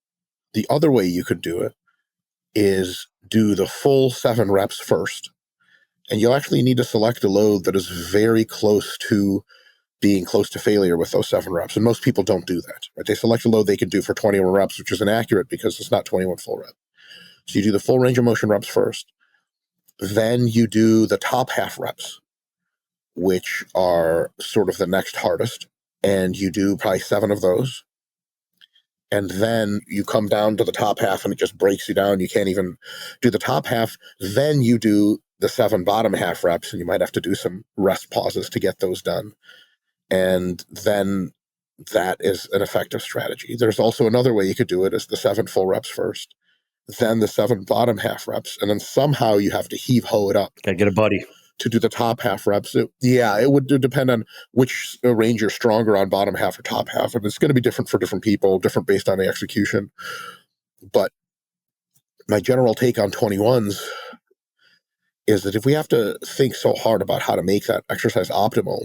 The other way you could do it is do the full 7 reps first. And you'll actually need to select a load that is very close to being close to failure with those 7 reps. And most people don't do that. Right? They select a load they can do for 21 reps, which is inaccurate because it's not 21 full reps. So you do the full range of motion reps first. Then you do the top half reps, which are sort of the next hardest. And you do probably 7 of those. And then you come down to the top half and it just breaks you down. You can't even do the top half. Then you do the 7 bottom half reps, and you might have to do some rest pauses to get those done. And then that is an effective strategy. There's also another way you could do it, is the 7 full reps first, then the 7 bottom half reps, and then somehow you have to heave-ho it up. Gotta get a buddy to do the top half reps. It would depend on which range you're stronger on, bottom half or top half. And it's going to be different for different people, different based on the execution. But my general take on 21s is that if we have to think so hard about how to make that exercise optimal,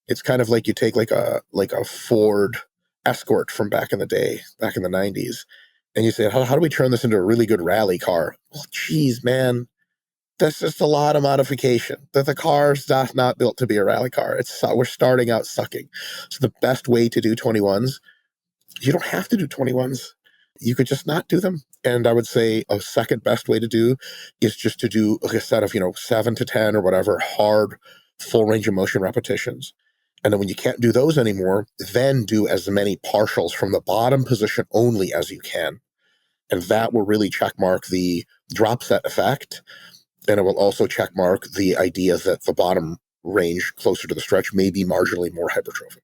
it's kind of like you take like a Ford Escort from back in the day, back in the 90s, and you say, how do we turn this into a really good rally car? Well, geez, man, that's just a lot of modification. That the car's not built to be a rally car. We're starting out sucking. So the best way to do 21s, you don't have to do 21s. You could just not do them. And I would say a second best way to do is just to do a set of 7 to 10 or whatever hard full range of motion repetitions. And then when you can't do those anymore, then do as many partials from the bottom position only as you can. And that will really checkmark the drop set effect. And it will also checkmark the idea that the bottom range closer to the stretch may be marginally more hypertrophic.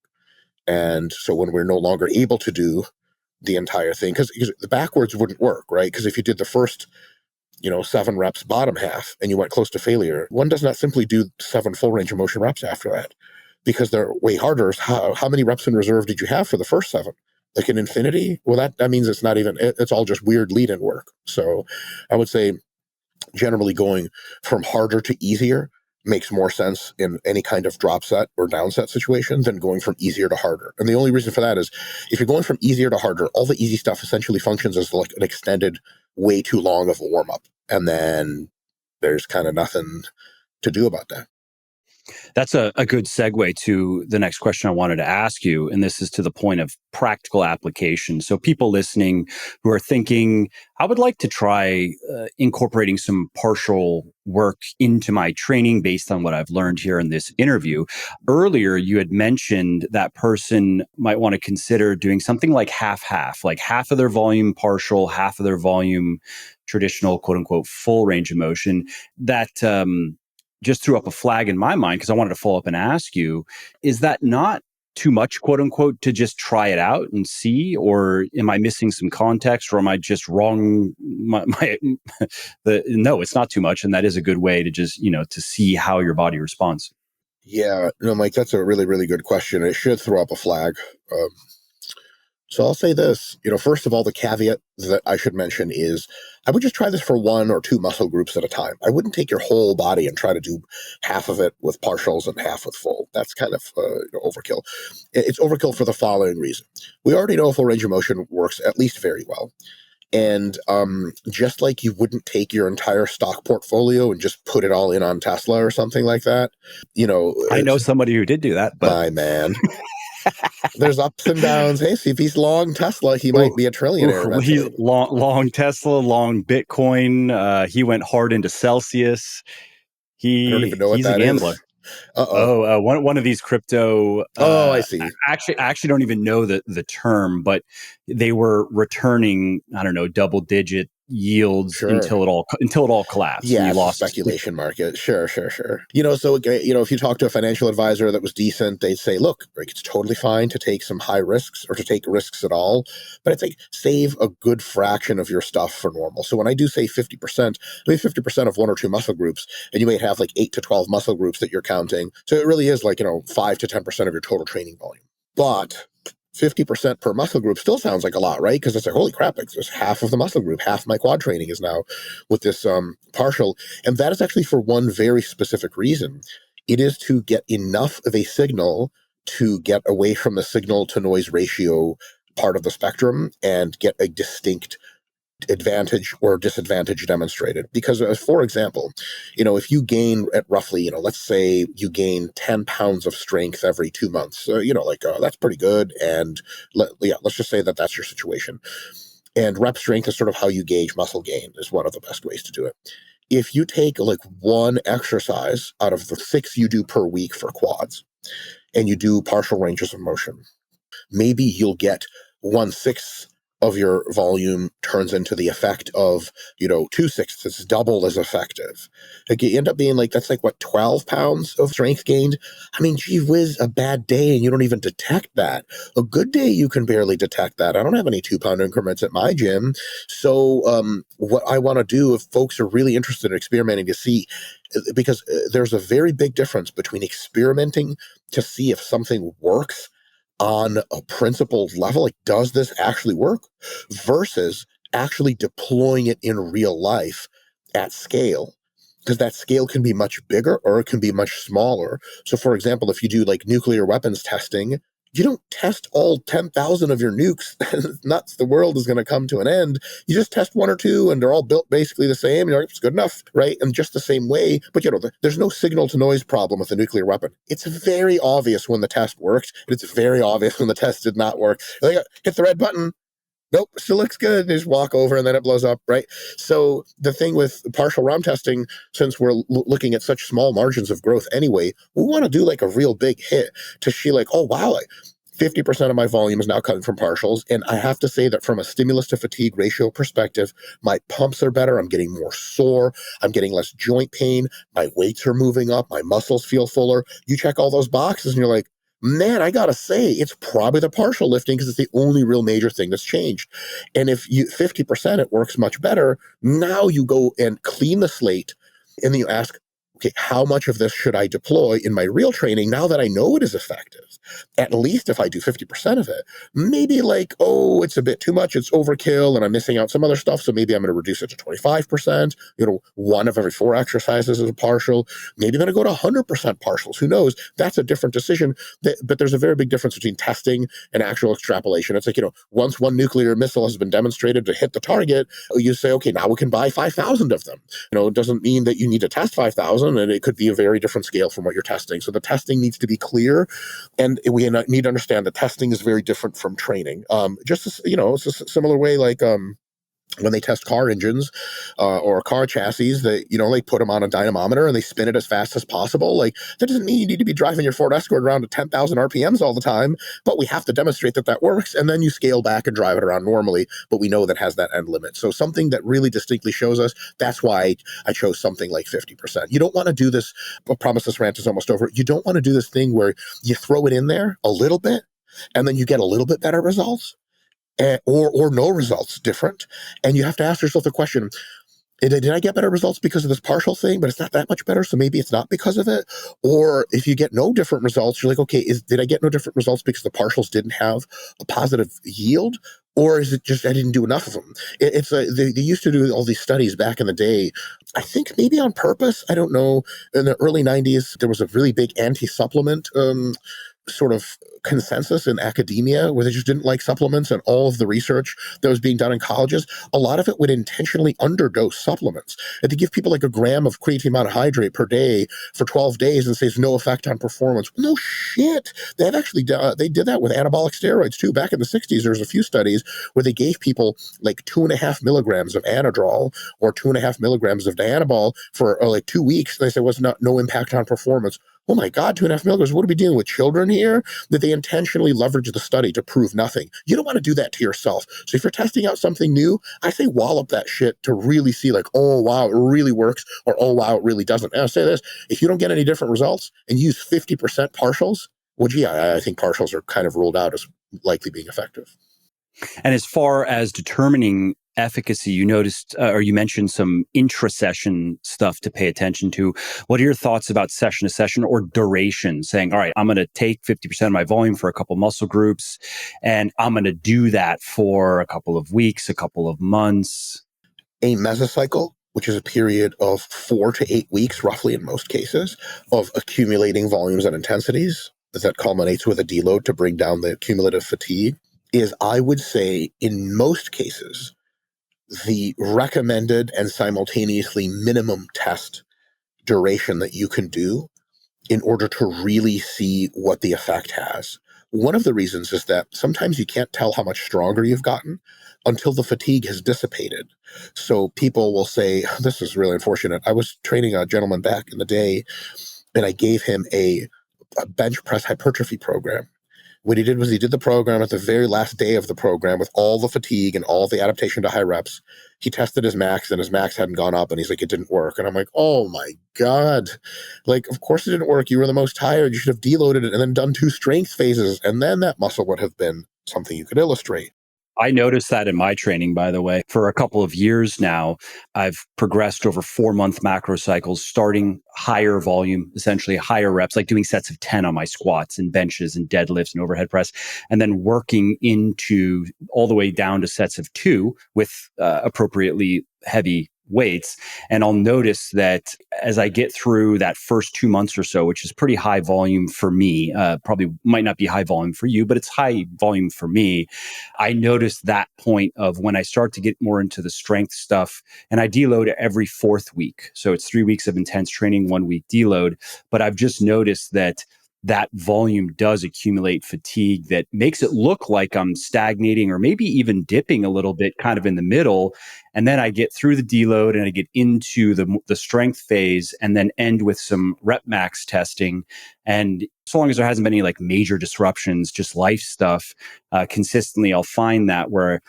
And so when we're no longer able to do the entire thing, because the backwards wouldn't work, right? Because if you did the first 7 reps bottom half and you went close to failure, one does not simply do 7 full range of motion reps after that, because they're way harder. How many reps in reserve did you have for the first 7? like an infinity, well, that means it's not even, it's all just weird lead-in work. So I would say generally going from harder to easier makes more sense in any kind of drop set or down set situation than going from easier to harder. And the only reason for that is if you're going from easier to harder, all the easy stuff essentially functions as like an extended, way too long of a warm up. And then there's kind of nothing to do about that. That's a good segue to the next question I wanted to ask you. And this is to the point of practical application. So, people listening who are thinking, I would like to try incorporating some partial work into my training based on what I've learned here in this interview. Earlier, you had mentioned that person might want to consider doing something like half, like half of their volume partial, half of their volume traditional, quote unquote, full range of motion. That, just threw up a flag in my mind because I wanted to follow up and ask you, is that not too much, quote unquote, to just try it out and see? Or am I missing some context, or am I just wrong? No, it's not too much. And that is a good way to just, to see how your body responds. Yeah, no, Mike, that's a really, really good question. It should throw up a flag. Um, So I'll say this, first of all, the caveat that I should mention is I would just try this for 1 or 2 muscle groups at a time. I wouldn't take your whole body and try to do half of it with partials and half with full. That's kind of overkill. It's overkill for the following reason. We already know full range of motion works at least very well. And just like you wouldn't take your entire stock portfolio and just put it all in on Tesla or something like that, I know somebody who did do that, but my man. There's ups and downs. Hey, see if he's long Tesla, he might be a trillionaire he's eventually. long Tesla, long Bitcoin. He went hard into Celsius. I don't even know what He's a that gambler. is. Uh-oh. One of these crypto. Oh, I see. I actually don't even know the term, but they were returning, I don't know, double digit yields Sure. until it all collapsed. Yeah, and you it's a lost speculation market. Sure. So if you talk to a financial advisor that was decent, they'd say, look, like, it's totally fine to take some high risks or to take risks at all, but it's like save a good fraction of your stuff for normal. So when I do say 50%, I mean 50% of 1 or 2 muscle groups, and you may have like 8 to 12 muscle groups that you're counting. So it really is like, 5 to 10% of your total training volume. But 50% per muscle group still sounds like a lot, right? Because it's like, holy crap, like there's half of the muscle group, half my quad training is now with this partial. And that is actually for one very specific reason. It is to get enough of a signal to get away from the signal to noise ratio part of the spectrum and get a distinct advantage or disadvantage demonstrated. Because for example, if you gain at roughly, let's say you gain 10 pounds of strength every 2 months, that's pretty good. And let's just say that that's your situation. And rep strength is sort of how you gauge muscle gain, is one of the best ways to do it. If you take like 1 exercise out of the 6 you do per week for quads and you do partial ranges of motion, maybe you'll get 1/6 of your volume turns into the effect of, 2/6. It's double as effective. Like you end up being like, that's like what, 12 pounds of strength gained? I mean, gee whiz, a bad day and you don't even detect that. A good day, you can barely detect that. I don't have any 2-pound increments at my gym. So what I want to do, if folks are really interested in experimenting to see, because there's a very big difference between experimenting to see if something works on a principled level, like does this actually work, versus actually deploying it in real life at scale, because that scale can be much bigger or it can be much smaller. So for example, if you do like nuclear weapons testing, you don't test all 10,000 of your nukes. Nuts, the world is going to come to an end. You just test 1 or 2 and they're all built basically the same. And you're like, it's good enough, right? And just the same way, but there's no signal to noise problem with a nuclear weapon. It's very obvious when the test worked, and it's very obvious when the test did not work. Like, hit the red button. Nope, still looks good. And just walk over and then it blows up, right? So the thing with partial ROM testing, since we're looking at such small margins of growth anyway, we want to do like a real big hit to see like, oh, wow, 50% of my volume is now coming from partials. And I have to say that from a stimulus to fatigue ratio perspective, my pumps are better. I'm getting more sore. I'm getting less joint pain. My weights are moving up. My muscles feel fuller. You check all those boxes and you're like, man, I gotta say, it's probably the partial lifting because it's the only real major thing that's changed. And if you 50%, it works much better. Now you go and clean the slate and then you ask, okay, how much of this should I deploy in my real training now that I know it is effective? At least if I do 50% of it, maybe like, oh, it's a bit too much, it's overkill, and I'm missing out some other stuff, so maybe I'm going to reduce it to 25%. One of every 4 exercises is a partial. Maybe I'm going to go to 100% partials. Who knows? That's a different decision. But there's a very big difference between testing and actual extrapolation. It's like, once one nuclear missile has been demonstrated to hit the target, you say, okay, now we can buy 5,000 of them. It doesn't mean that you need to test 5,000, and it could be a very different scale from what you're testing. So the testing needs to be clear, and we need to understand that testing is very different from training. It's a similar way, like when they test car engines or car chassis, they put them on a dynamometer and they spin it as fast as possible. Like, that doesn't mean you need to be driving your Ford Escort around to 10,000 RPMs all the time, but we have to demonstrate that works, and then you scale back and drive it around normally, but we know that has that end limit. So something that really distinctly shows us, that's why I chose something like 50%. You don't want to do this, I promise this rant is almost over, you don't want to do this thing where you throw it in there a little bit, and then you get a little bit better results, or no results, different. And you have to ask yourself the question, did I get better results because of this partial thing, but it's not that much better, so maybe it's not because of it? Or if you get no different results, you're like, okay, did I get no different results because the partials didn't have a positive yield? Or is it just I didn't do enough of them? They used to do all these studies back in the day, I think maybe on purpose, I don't know. In the early 90s, there was a really big anti-supplement sort of consensus in academia where they just didn't like supplements, and all of the research that was being done in colleges, a lot of it would intentionally underdose supplements, and to give people like a gram of creatine monohydrate per day for 12 days and say it's no effect on performance. No shit. They've actually they did that with anabolic steroids too. Back in the 60s, there was a few studies where they gave people like 2.5 milligrams of Anadrol or 2.5 milligrams of Dianabol for like 2 weeks, and they said was no impact on performance. Oh my God, 2.5 milligrams. What are we dealing with, children here? That they intentionally leverage the study to prove nothing. You don't want to do that to yourself. So if you're testing out something new, I say wallop that shit to really see like, oh wow, it really works, or oh wow, it really doesn't. And I'll say this, if you don't get any different results and use 50% partials, well, gee, I think partials are kind of ruled out as likely being effective. And as far as determining efficacy, you noticed or you mentioned some intra-session stuff to pay attention to. What are your thoughts about session to session or duration? Saying, all right, I'm going to take 50% of my volume for a couple muscle groups, and I'm going to do that for a couple of weeks, a couple of months. A mesocycle, which is a period of 4 to 8 weeks, roughly in most cases, of accumulating volumes and intensities that culminates with a deload to bring down the cumulative fatigue, is, I would say, in most cases, the recommended and simultaneously minimum test duration that you can do in order to really see what the effect has. One of the reasons is that sometimes you can't tell how much stronger you've gotten until the fatigue has dissipated. So people will say, this is really unfortunate. I was training a gentleman back in the day, and I gave him a bench press hypertrophy program. What he did was he did the program at the very last day of the program with all the fatigue and all the adaptation to high reps. He tested his max, and his max hadn't gone up, and he's like, it didn't work. And I'm like, oh my God. Like, of course it didn't work. You were the most tired. You should have deloaded it and then done 2 strength phases, and then that muscle would have been something you could illustrate. I noticed that in my training, by the way. For a couple of years now, I've progressed over 4-month macro cycles, starting higher volume, essentially higher reps, like doing sets of 10 on my squats and benches and deadlifts and overhead press, and then working into all the way down to sets of 2 with appropriately heavy weights. And I'll notice that as I get through that first 2 months or so, which is pretty high volume for me, probably might not be high volume for you, but it's high volume for me. I notice that point of when I start to get more into the strength stuff, and I deload every 4th week. So it's 3 weeks of intense training, 1 week deload. But I've just noticed that volume does accumulate fatigue that makes it look like I'm stagnating or maybe even dipping a little bit kind of in the middle. And then I get through the deload and I get into the strength phase and then end with some rep max testing. And so long as there hasn't been any like major disruptions, just life stuff, consistently, I'll find that where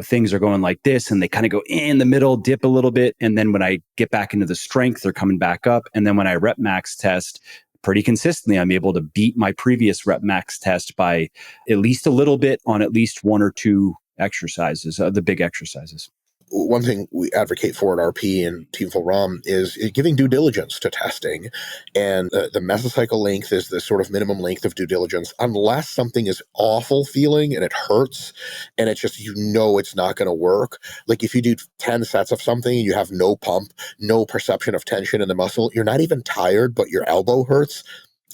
things are going like this and they kind of go in the middle, dip a little bit. And then when I get back into the strength, they're coming back up. And then when I rep max test, pretty consistently, I'm able to beat my previous rep max test by at least a little bit on at least 1 or 2 exercises, the big exercises. one thing we advocate for at RP and Team Full ROM is giving due diligence to testing. And the mesocycle length is the sort of minimum length of due diligence, unless something is awful feeling and it hurts and it's just, it's not going to work. Like if you do 10 sets of something and you have no pump, no perception of tension in the muscle, you're not even tired, but your elbow hurts.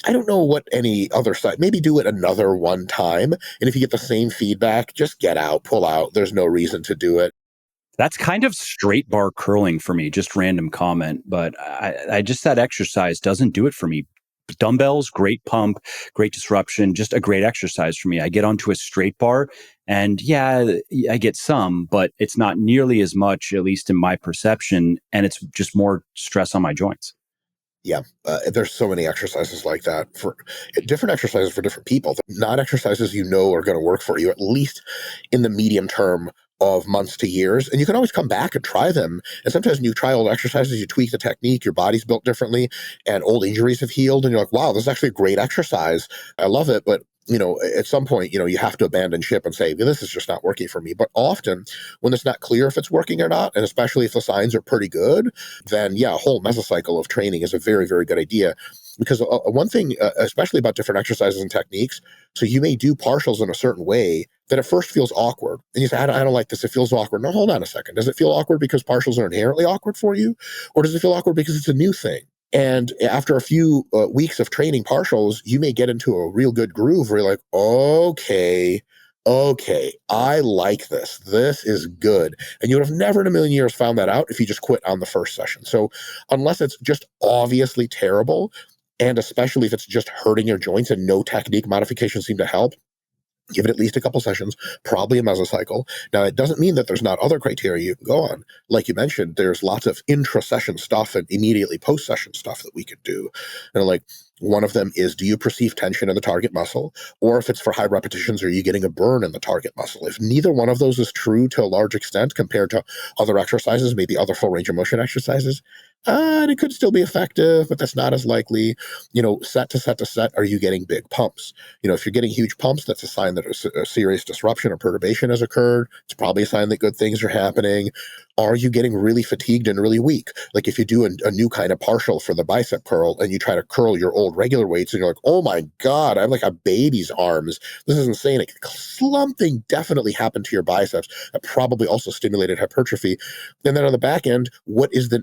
I don't know what any other side, maybe do it another one time. And if you get the same feedback, just get out, pull out. There's no reason to do it. That's kind of straight bar curling for me, just random comment, but I just, that exercise doesn't do it for me. Dumbbells, great pump, great disruption, just a great exercise for me. I get onto a straight bar and yeah, I get some, but it's not nearly as much, at least in my perception. And it's just more stress on my joints. Yeah, there's so many exercises like that for different exercises for different people. Not exercises are going to work for you, at least in the medium term of months to years. And you can always come back and try them. And sometimes when you try old exercises, you tweak the technique, your body's built differently, and old injuries have healed. And you're like, wow, this is actually a great exercise. I love it. But at some point, you have to abandon ship and say, this is just not working for me. But often when it's not clear if it's working or not, and especially if the signs are pretty good, then yeah, a whole mesocycle of training is a very, very good idea. Because one thing, especially about different exercises and techniques, so you may do partials in a certain way that at first feels awkward. And you say, I don't like this. It feels awkward. No, hold on a second. Does it feel awkward because partials are inherently awkward for you? Or does it feel awkward because it's a new thing? And after a few weeks of training partials, you may get into a real good groove where you're like, okay, I like this. This is good. And you would have never in a million years found that out if you just quit on the first session. So unless it's just obviously terrible, and especially if it's just hurting your joints and no technique modifications seem to help, give it at least a couple sessions, probably a mesocycle. Now, it doesn't mean that there's not other criteria you can go on. Like you mentioned, there's lots of intra-session stuff and immediately post-session stuff that we could do. And like one of them is, do you perceive tension in the target muscle? Or if it's for high repetitions, are you getting a burn in the target muscle? If neither one of those is true to a large extent compared to other exercises, maybe other full range of motion exercises, and it could still be effective, but that's not as likely. Set to set to set, are you getting big pumps? If you're getting huge pumps, that's a sign that a serious disruption or perturbation has occurred. It's probably a sign that good things are happening. Are you getting really fatigued and really weak? Like if you do a new kind of partial for the bicep curl and you try to curl your old regular weights and you're like, oh my God, I have like a baby's arms. This is insane. Like, something definitely happened to your biceps that probably also stimulated hypertrophy. And then on the back end, what is the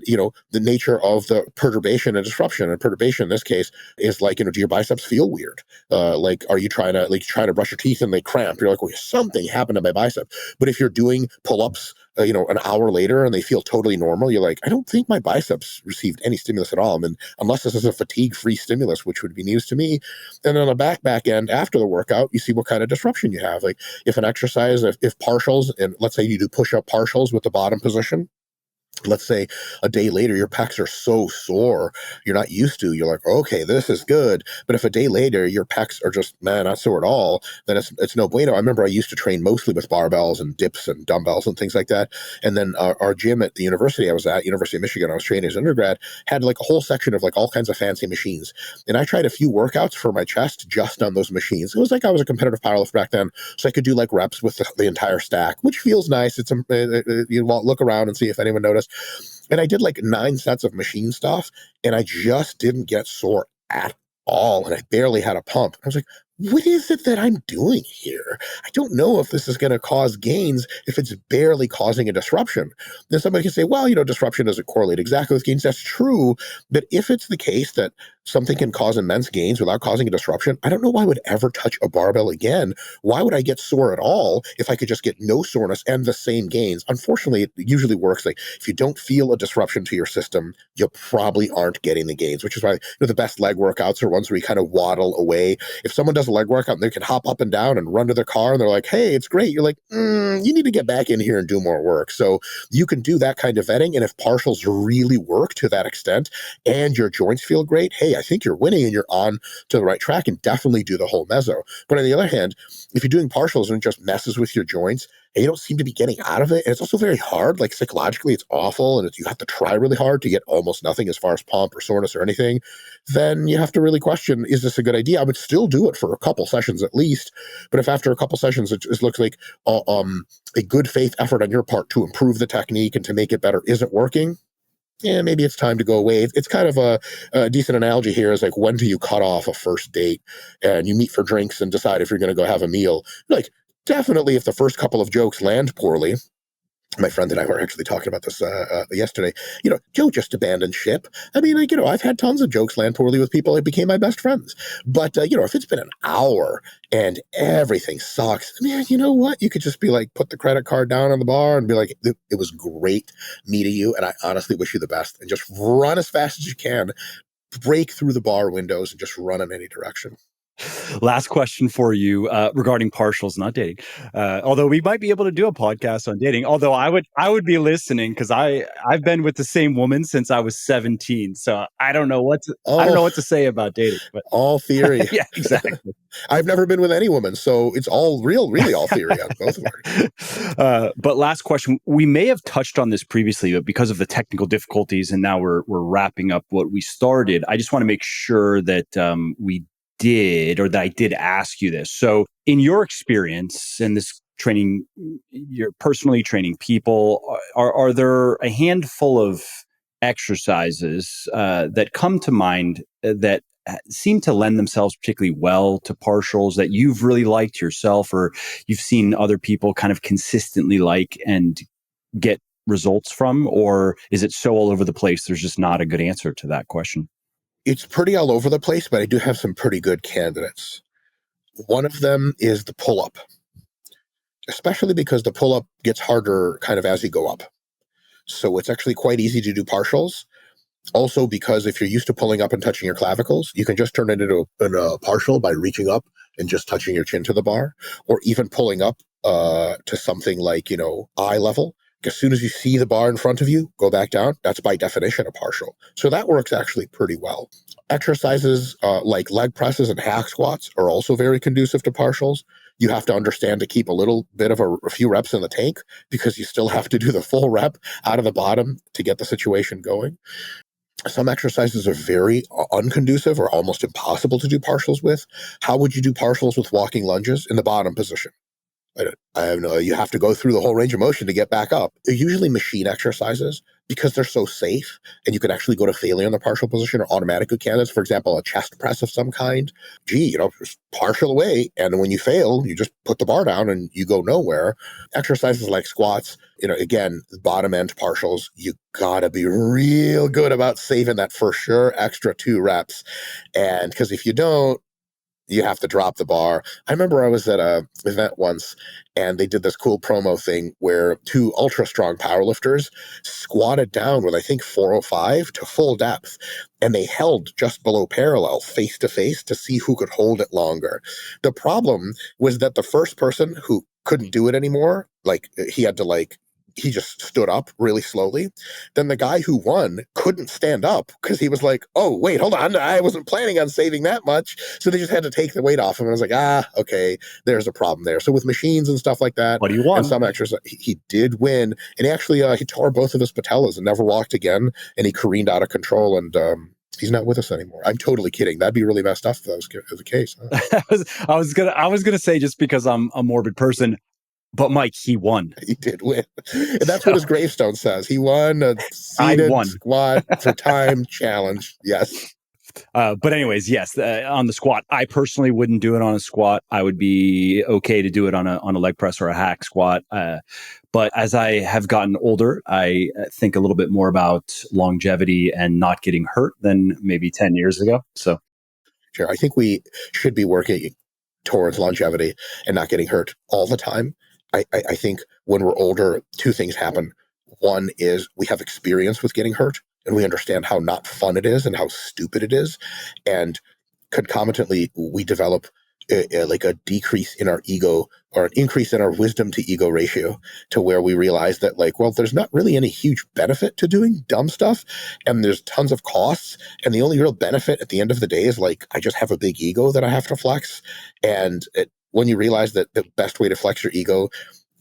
nature of the perturbation and disruption? And perturbation in this case is like, do your biceps feel weird? Like, are you trying to brush your teeth and they cramp? You're like, well, something happened to my bicep. But if you're doing pull-ups, an hour later and they feel totally normal, you're like, I don't think my biceps received any stimulus at all. I mean, unless this is a fatigue-free stimulus, which would be news to me. And then on the back end, after the workout, you see what kind of disruption you have. Like if an exercise, if partials, and let's say you do push-up partials with the bottom position, let's say a day later, your pecs are so sore, you're not used to, you're like, okay, this is good. But if a day later, your pecs are just, man, not sore at all, then it's no bueno. I remember I used to train mostly with barbells and dips and dumbbells and things like that. And then our gym at the university I was at, University of Michigan, I was training as an undergrad, had like a whole section of like all kinds of fancy machines. And I tried a few workouts for my chest just on those machines. It was like I was a competitive powerlifter back then. So I could do like reps with the entire stack, which feels nice. You look around and see if anyone noticed. And I did like 9 sets of machine stuff, and I just didn't get sore at all. And I barely had a pump. I was like, what is it that I'm doing here? I don't know if this is going to cause gains if it's barely causing a disruption. Then somebody can say, well, disruption doesn't correlate exactly with gains. That's true. But if it's the case that something can cause immense gains without causing a disruption, I don't know why I would ever touch a barbell again. Why would I get sore at all if I could just get no soreness and the same gains? Unfortunately, it usually works like if you don't feel a disruption to your system, you probably aren't getting the gains, which is why the best leg workouts are ones where you kind of waddle away. If someone does a leg workout and they can hop up and down and run to their car and they're like, hey, it's great. You're like, you need to get back in here and do more work. So you can do that kind of vetting. And if partials really work to that extent and your joints feel great, hey, I think you're winning and you're on to the right track, and definitely do the whole meso. But on the other hand, if you're doing partials and it just messes with your joints, and you don't seem to be getting out of it. And it's also very hard. Like psychologically, it's awful, and you have to try really hard to get almost nothing as far as pump or soreness or anything. Then you have to really question: is this a good idea? I would still do it for a couple sessions at least. But if after a couple sessions it looks like a good faith effort on your part to improve the technique and to make it better isn't working, yeah, maybe it's time to go away. It's kind of a decent analogy here is like, when do you cut off a first date and you meet for drinks and decide if you're going to go have a meal? Like, definitely if the first couple of jokes land poorly, my friend and I were actually talking about this yesterday. Joe just abandoned ship. I mean, I've had tons of jokes land poorly with people. It became my best friends. But, if it's been an hour and everything sucks, I mean, you know what? You could just be like, put the credit card down on the bar and be like, it was great meeting you. And I honestly wish you the best. And just run as fast as you can, break through the bar windows and just run in any direction. Last question for you regarding partials, not dating. Although we might be able to do a podcast on dating. Although I would be listening because I've been with the same woman since I was 17. So I don't know what to say about dating. But all theory. Yeah, exactly. I've never been with any woman, so it's all really all theory on both of us. But last question, we may have touched on this previously, but because of the technical difficulties, and now we're wrapping up what we started. I just want to make sure that that I did ask you this. So in your experience in this training, you're personally training people, are there a handful of exercises that come to mind that seem to lend themselves particularly well to partials that you've really liked yourself, or you've seen other people kind of consistently like and get results from? Or is it so all over the place there's just not a good answer to that question? It's pretty all over the place, but I do have some pretty good candidates. One of them is the pull-up, especially because the pull-up gets harder kind of as you go up. So it's actually quite easy to do partials. Also, because if you're used to pulling up and touching your clavicles, you can just turn it into a partial by reaching up and just touching your chin to the bar, or even pulling up to something like, eye level. As soon as you see the bar in front of you, go back down. That's by definition a partial. So that works actually pretty well. Exercises like leg presses and hack squats are also very conducive to partials. You have to understand to keep a little bit of a few reps in the tank, because you still have to do the full rep out of the bottom to get the situation going. Some exercises are very unconducive or almost impossible to do partials with. How would you do partials with walking lunges in the bottom position? I have no. You have to go through the whole range of motion to get back up. They're usually machine exercises because they're so safe, and you can actually go to failure in the partial position or automatic good candidates. For example, a chest press of some kind. Just partial away, and when you fail, you just put the bar down and you go nowhere. Exercises like squats, again, bottom end partials, you gotta be real good about saving that for sure extra 2 reps, and because if you don't, you have to drop the bar. I remember I was at a event once, and they did this cool promo thing where 2 ultra strong powerlifters squatted down with, I think, 405 to full depth, and they held just below parallel face to face to see who could hold it longer. The problem was that the first person who couldn't do it anymore, he just stood up really slowly. Then the guy who won couldn't stand up because he was like, oh, wait, hold on. I wasn't planning on saving that much. So they just had to take the weight off him. And I was like, okay, there's a problem there. So with machines and stuff like that, what do you want? And some exercise, he did win. And he tore both of his patellas and never walked again. And he careened out of control, and he's not with us anymore. I'm totally kidding. That'd be really messed up if that was the case. Huh? I was gonna say, just because I'm a morbid person, but Mike, he won. He did win. And that's what his gravestone says. He won a seated squat for time challenge. Yes. But anyways, yes, on the squat, I personally wouldn't do it on a squat. I would be okay to do it on a leg press or a hack squat. But as I have gotten older, I think a little bit more about longevity and not getting hurt than maybe 10 years ago. So, sure. I think we should be working towards longevity and not getting hurt all the time. I think when we're older, 2 things happen. One is we have experience with getting hurt, and we understand how not fun it is and how stupid it is. And concomitantly, we develop a decrease in our ego, or an increase in our wisdom to ego ratio, to where we realize that, there's not really any huge benefit to doing dumb stuff, and there's tons of costs. And the only real benefit at the end of the day is I just have a big ego that I have to flex. And when you realize that the best way to flex your ego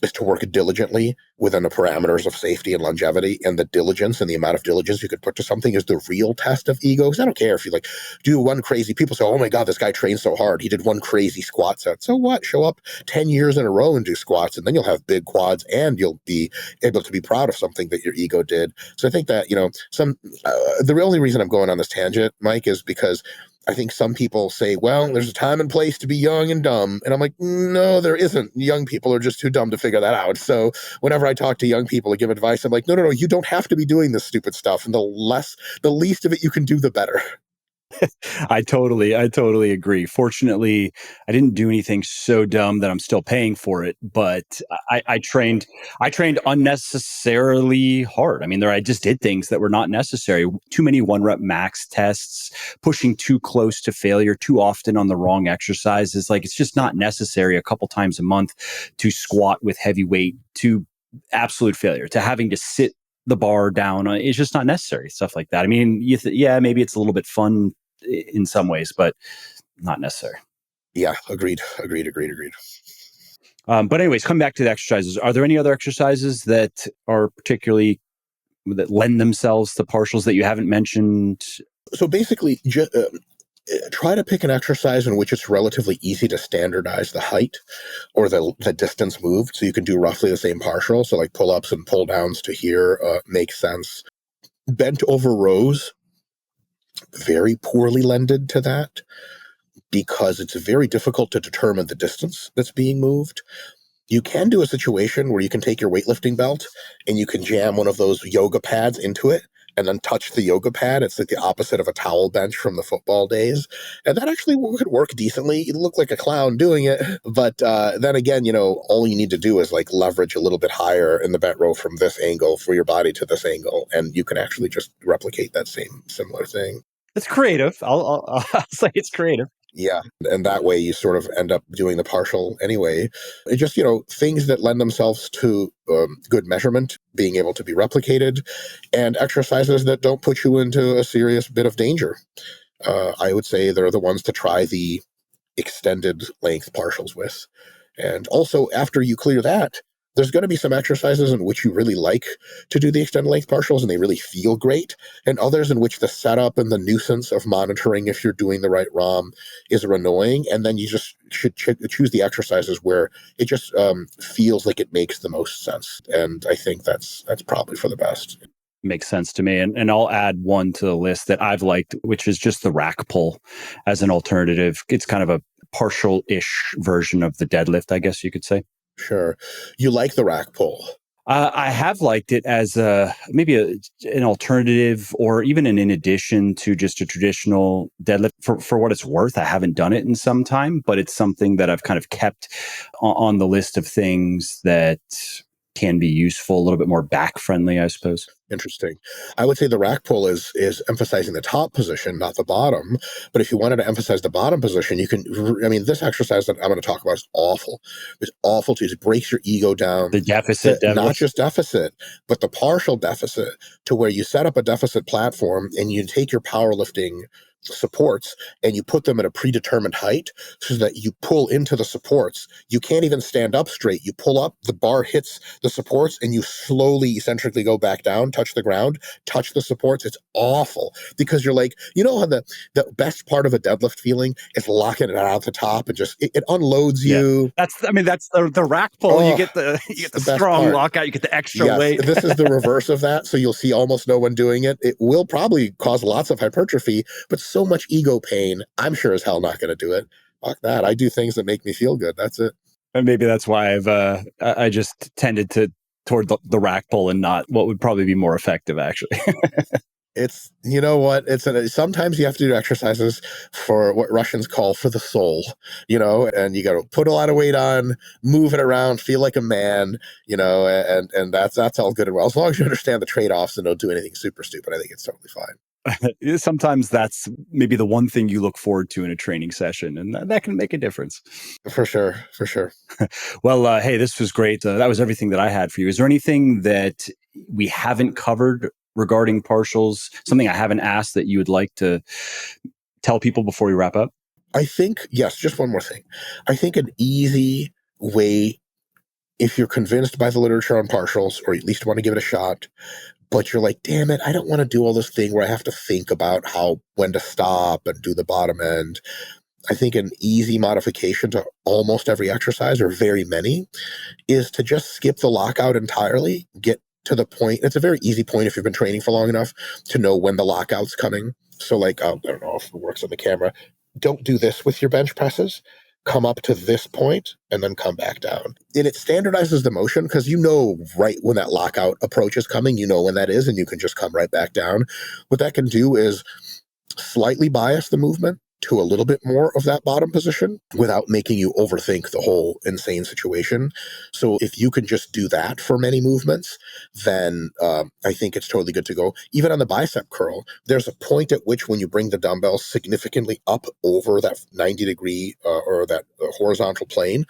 is to work diligently within the parameters of safety and longevity. And the diligence and the amount of diligence you could put to something is the real test of ego. Because I don't care if you like do one crazy, people say, oh my God, this guy trained so hard. He did one crazy squat set. So what? Show up 10 years in a row and do squats, and then you'll have big quads and you'll be able to be proud of something that your ego did. So I think that, the only reason I'm going on this tangent, Mike, is because I think some people say, well, there's a time and place to be young and dumb. And I'm like, no, there isn't. Young people are just too dumb to figure that out. So whenever I talk to young people and give advice, I'm like, no, you don't have to be doing this stupid stuff. And the least of it you can do, the better. I totally agree. Fortunately, I didn't do anything so dumb that I'm still paying for it, but I trained unnecessarily hard. I mean, I just did things that were not necessary. Too many 1 rep max tests, pushing too close to failure too often on the wrong exercises. Like, it's just not necessary a couple times a month to squat with heavy weight to absolute failure, to having to sit the bar down. It's just not necessary. Stuff like that. I mean, yeah, maybe it's a little bit fun in some ways, but not necessary. Yeah, agreed. But anyways, coming back to the exercises, are there any other exercises that are particularly that lend themselves to partials that you haven't mentioned? So basically, try to pick an exercise in which it's relatively easy to standardize the height or the distance moved, so you can do roughly the same partial. So like pull-ups and pull-downs to here make sense. Bent over rows, very poorly lended to that, because it's very difficult to determine the distance that's being moved. You can do a situation where you can take your weightlifting belt and you can jam one of those yoga pads into it and then touch the yoga pad. It's like the opposite of a towel bench from the football days. And that actually could work decently. You look like a clown doing it. But then again, all you need to do is like leverage a little bit higher in the bent row from this angle for your body to this angle. And you can actually just replicate that similar thing. It's creative. I'll say it's creative. Yeah. And that way you sort of end up doing the partial anyway. It just, things that lend themselves to good measurement, being able to be replicated, and exercises that don't put you into a serious bit of danger. I would say they're the ones to try the extended length partials with. And also, after you clear that, there's going to be some exercises in which you really like to do the extended length partials and they really feel great, and others in which the setup and the nuisance of monitoring if you're doing the right ROM is annoying. And then you just should choose the exercises where it just feels like it makes the most sense. And I think that's probably for the best. Makes sense to me. And I'll add one to the list that I've liked, which is just the rack pull as an alternative. It's kind of a partial-ish version of the deadlift, I guess you could say. Sure. You like the rack pull. I have liked it as maybe an alternative, or even in addition to just a traditional deadlift. For what it's worth, I haven't done it in some time, but it's something that I've kind of kept on the list of things that can be useful, a little bit more back friendly, I suppose. Interesting. I would say the rack pull is emphasizing the top position, not the bottom. But if you wanted to emphasize the bottom position, you can. I mean, this exercise that I'm going to talk about is awful. It's awful to. It breaks your ego down. The deficit deadlift. Not just deficit, but the partial deficit, to where you set up a deficit platform and you take your powerlifting supports and you put them at a predetermined height so that you pull into the supports. You can't even stand up straight. You pull up, the bar hits the supports, and you slowly eccentrically go back down, touch the ground, touch the supports. It's awful because you're like, how the best part of a deadlift feeling is locking it out at the top and just it unloads you. That's the rack pull. You get the strong lockout. You get the extra weight. This is the reverse of that. So you'll see almost no one doing it. It will probably cause lots of hypertrophy, but so much ego pain. I'm sure as hell not going to do it. Fuck that. I do things that make me feel good. That's it. And maybe that's why I just tended toward the rack pull and not what would probably be more effective, actually. It's, what, sometimes you have to do exercises for what Russians call for the soul, and you got to put a lot of weight on, move it around, feel like a man, and that's all good and well. As long as you understand the trade-offs and don't do anything super stupid, I think it's totally fine. Sometimes that's maybe the one thing you look forward to in a training session, and that can make a difference. For sure. Well, hey, this was great. That was everything that I had for you. Is there anything that we haven't covered regarding partials, something I haven't asked that you would like to tell people before we wrap up? I think, yes, just one more thing. I think an easy way if you're convinced by the literature on partials, or at least want to give it a shot, but you're like, damn it, I don't want to do all this thing where I have to think about when to stop and do the bottom end. I think an easy modification to almost every exercise, or very many, is to just skip the lockout entirely, get to the point. It's a very easy point if you've been training for long enough to know when the lockout's coming. So like, I don't know if it works on the camera. Don't do this with your bench presses. Come up to this point and then come back down. And it standardizes the motion because you know right when that lockout approach is coming, you know when that is, and you can just come right back down. What that can do is slightly bias the movement to a little bit more of that bottom position without making you overthink the whole insane situation. So if you can just do that for many movements, then I think it's totally good to go. Even on the bicep curl, there's a point at which when you bring the dumbbells significantly up over that 90-degree or that horizontal plane,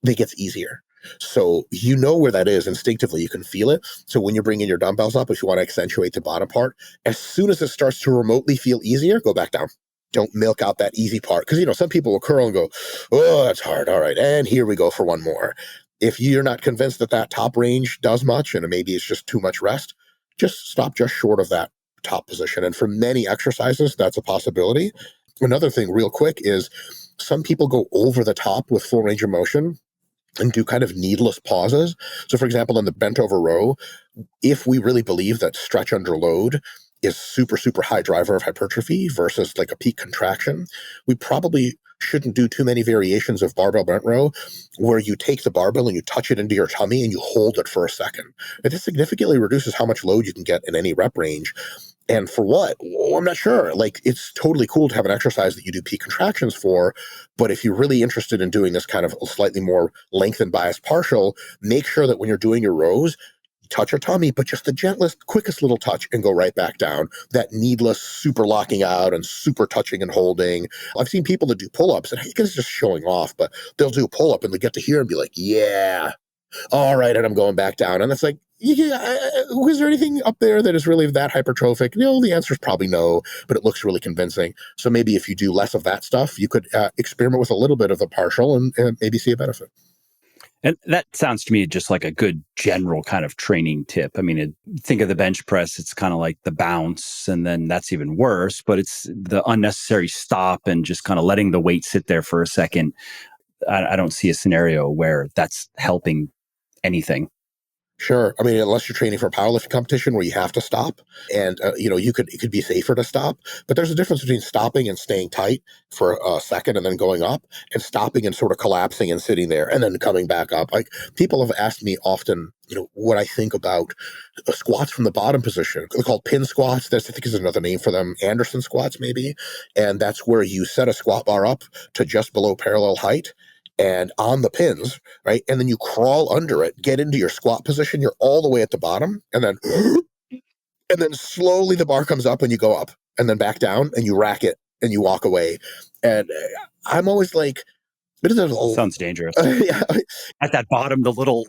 it gets easier. So you know where that is instinctively. You can feel it. So when you're bringing your dumbbells up, if you want to accentuate the bottom part, as soon as it starts to remotely feel easier, go back down. Don't milk out that easy part. Because, some people will curl and go, oh, that's hard. All right. And here we go for one more. If you're not convinced that that top range does much, and maybe it's just too much rest, just stop just short of that top position. And for many exercises, that's a possibility. Another thing real quick is some people go over the top with full range of motion and do kind of needless pauses. So for example, in the bent over row, if we really believe that stretch under load is super, super high driver of hypertrophy versus like a peak contraction, we probably shouldn't do too many variations of barbell bent row where you take the barbell and you touch it into your tummy and you hold it for a second. This significantly reduces how much load you can get in any rep range. And for what? Well, I'm not sure. Like, it's totally cool to have an exercise that you do peak contractions for, but if you're really interested in doing this kind of slightly more lengthened biased partial, make sure that when you're doing your rows, touch your tummy, but just the gentlest, quickest little touch and go right back down. That needless super locking out and super touching and holding. I've seen people that do pull-ups, and I think it's just showing off, but they'll do a pull-up and they get to here and be like, yeah, all right, and I'm going back down. And it's like, is there anything up there that is really that hypertrophic? No, the answer is probably no, but it looks really convincing. So maybe if you do less of that stuff, you could experiment with a little bit of the partial and maybe see a benefit. And that sounds to me just like a good general kind of training tip. I mean, think of the bench press, it's kind of like the bounce, and then that's even worse, but it's the unnecessary stop and just kind of letting the weight sit there for a second. I don't see a scenario where that's helping anything. Sure. I mean, unless you're training for a powerlifting competition where you have to stop, and it could be safer to stop. But there's a difference between stopping and staying tight for a second and then going up, and stopping and sort of collapsing and sitting there and then coming back up. Like, people have asked me often, what I think about squats from the bottom position. They're called pin squats. I think is another name for them. Anderson squats, maybe. And that's where you set a squat bar up to just below parallel height and on the pins, right? And then you crawl under it, get into your squat position. You're all the way at the bottom, and then slowly the bar comes up and you go up and then back down and you rack it and you walk away. And I'm always like, Sounds dangerous. Yeah, At that bottom, the little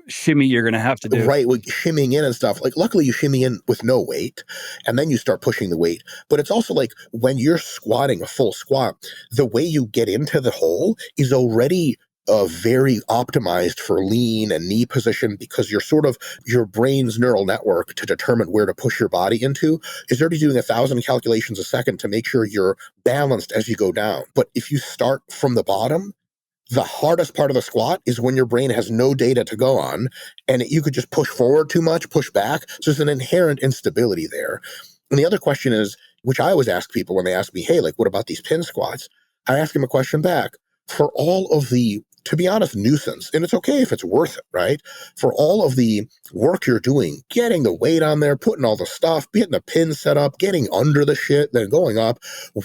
shimmy you're going to have to do. right, with shimmying in and stuff. Like, luckily you shimmy in with no weight, and then you start pushing the weight. But it's also like when you're squatting a full squat, the way you get into the hole is already very optimized for lean and knee position, because your brain's neural network to determine where to push your body into is already doing 1,000 calculations a second to make sure you're balanced as you go down. But if you start from the bottom, the hardest part of the squat is when your brain has no data to go on, and you could just push forward too much, push back. So there's an inherent instability there. And the other question is, which I always ask people when they ask me, hey, like, what about these pin squats? I ask them a question back. For all of the, to be honest, nuisance, and it's okay if it's worth it, right? For all of the work you're doing, getting the weight on there, putting all the stuff, getting the pin set up, getting under the shit, then going up,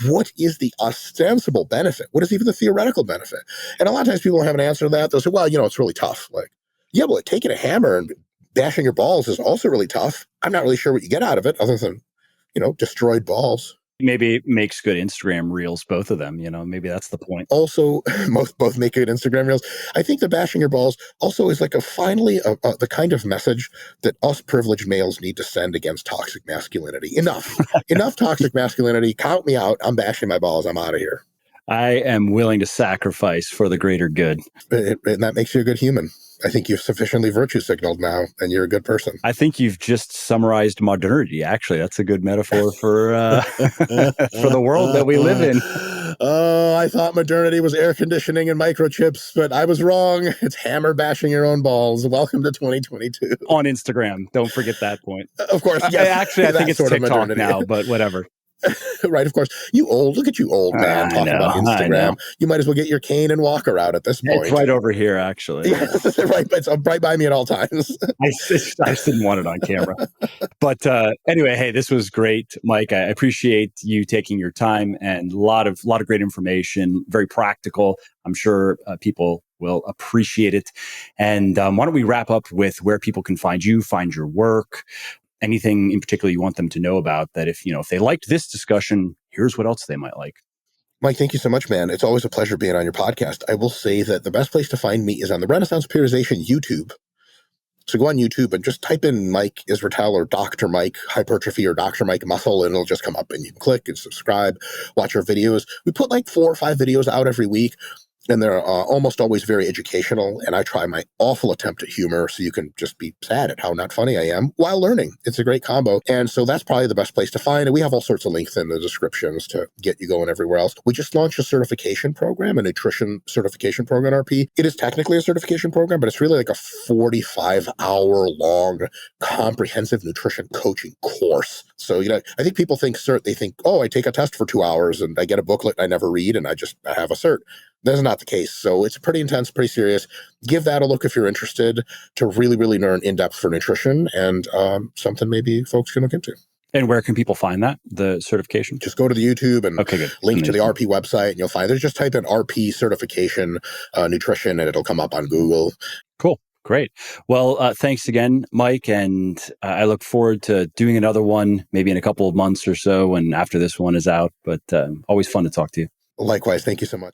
what is the ostensible benefit? What is even the theoretical benefit? And a lot of times people don't have an answer to that. They'll say, well, it's really tough. Like, yeah, well, taking a hammer and bashing your balls is also really tough. I'm not really sure what you get out of it other than, destroyed balls. Maybe it makes good Instagram reels, both of them. Maybe that's the point. Also, both make good Instagram reels. I think the bashing your balls also is like the kind of message that us privileged males need to send against toxic masculinity. Enough toxic masculinity. Count me out. I'm bashing my balls. I'm out of here. I am willing to sacrifice for the greater good. And that makes you a good human. I think you've sufficiently virtue signaled now, and you're a good person. I think you've just summarized modernity. Actually, that's a good metaphor for for the world that we live in. Oh, I thought modernity was air conditioning and microchips, but I was wrong. It's hammer bashing your own balls. Welcome to 2022. On Instagram. Don't forget that point. Of course, yes. Actually, I think it's sort of TikTok modernity. now, but whatever. Right, of course. Look at you old man talking about Instagram. You might as well get your cane and walker out at this point. It's right over here, actually. Right, but it's right by me at all times. I just didn't want it on camera. But anyway, hey, this was great, Mike. I appreciate you taking your time, and a lot of great information, very practical. I'm sure people will appreciate it. And why don't we wrap up with where people can find you, find your work, anything in particular you want them to know about, that if they liked this discussion, here's what else they might like. Mike, thank you so much, man. It's always a pleasure being on your podcast. I will say that the best place to find me is on the Renaissance Periodization YouTube. So go on YouTube and just type in Mike Israetel or Dr. Mike Hypertrophy or Dr. Mike Muscle, and it'll just come up, and you can click and subscribe, watch our videos. We put like 4 or 5 videos out every week, and they're almost always very educational, and I try my awful attempt at humor so you can just be sad at how not funny I am while learning. It's a great combo, and so that's probably the best place to find it. We have all sorts of links in the descriptions to get you going everywhere else. We just launched a certification program, a nutrition certification program, RP. It is technically a certification program, but it's really like a 45-hour-long comprehensive nutrition coaching course. So, I think people think cert, they think, oh, I take a test for 2 hours and I get a booklet I never read and I have a cert. That's not the case. So it's pretty intense, pretty serious. Give that a look if you're interested to really, really learn in depth for nutrition, and something maybe folks can look into. And where can people find that, the certification? Just go to the YouTube and link to the RP website, and you'll find there's just type in RP certification nutrition, and it'll come up on Google. Cool. Great. Well, thanks again, Mike. And I look forward to doing another one, maybe in a couple of months or so, and after this one is out. But always fun to talk to you. Likewise. Thank you so much.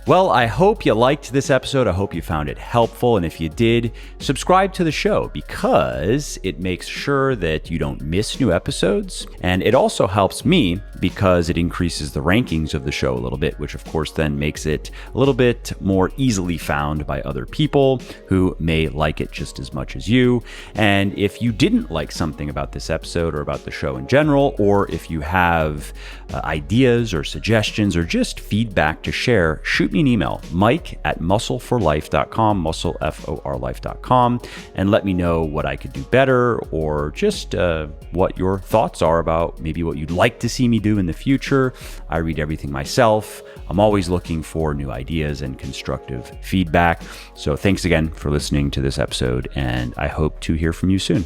Well, I hope you liked this episode. I hope you found it helpful. And if you did, subscribe to the show, because it makes sure that you don't miss new episodes. And it also helps me because it increases the rankings of the show a little bit, which of course then makes it a little bit more easily found by other people who may like it just as much as you. And if you didn't like something about this episode or about the show in general, or if you have ideas or suggestions or just feedback to share, shoot me an email, mike@muscleforlife.com, muscleforlife.com, and let me know what I could do better, or just what your thoughts are about maybe what you'd like to see me do in the future. I read everything myself. I'm always looking for new ideas and constructive feedback. So thanks again for listening to this episode, and I hope to hear from you soon.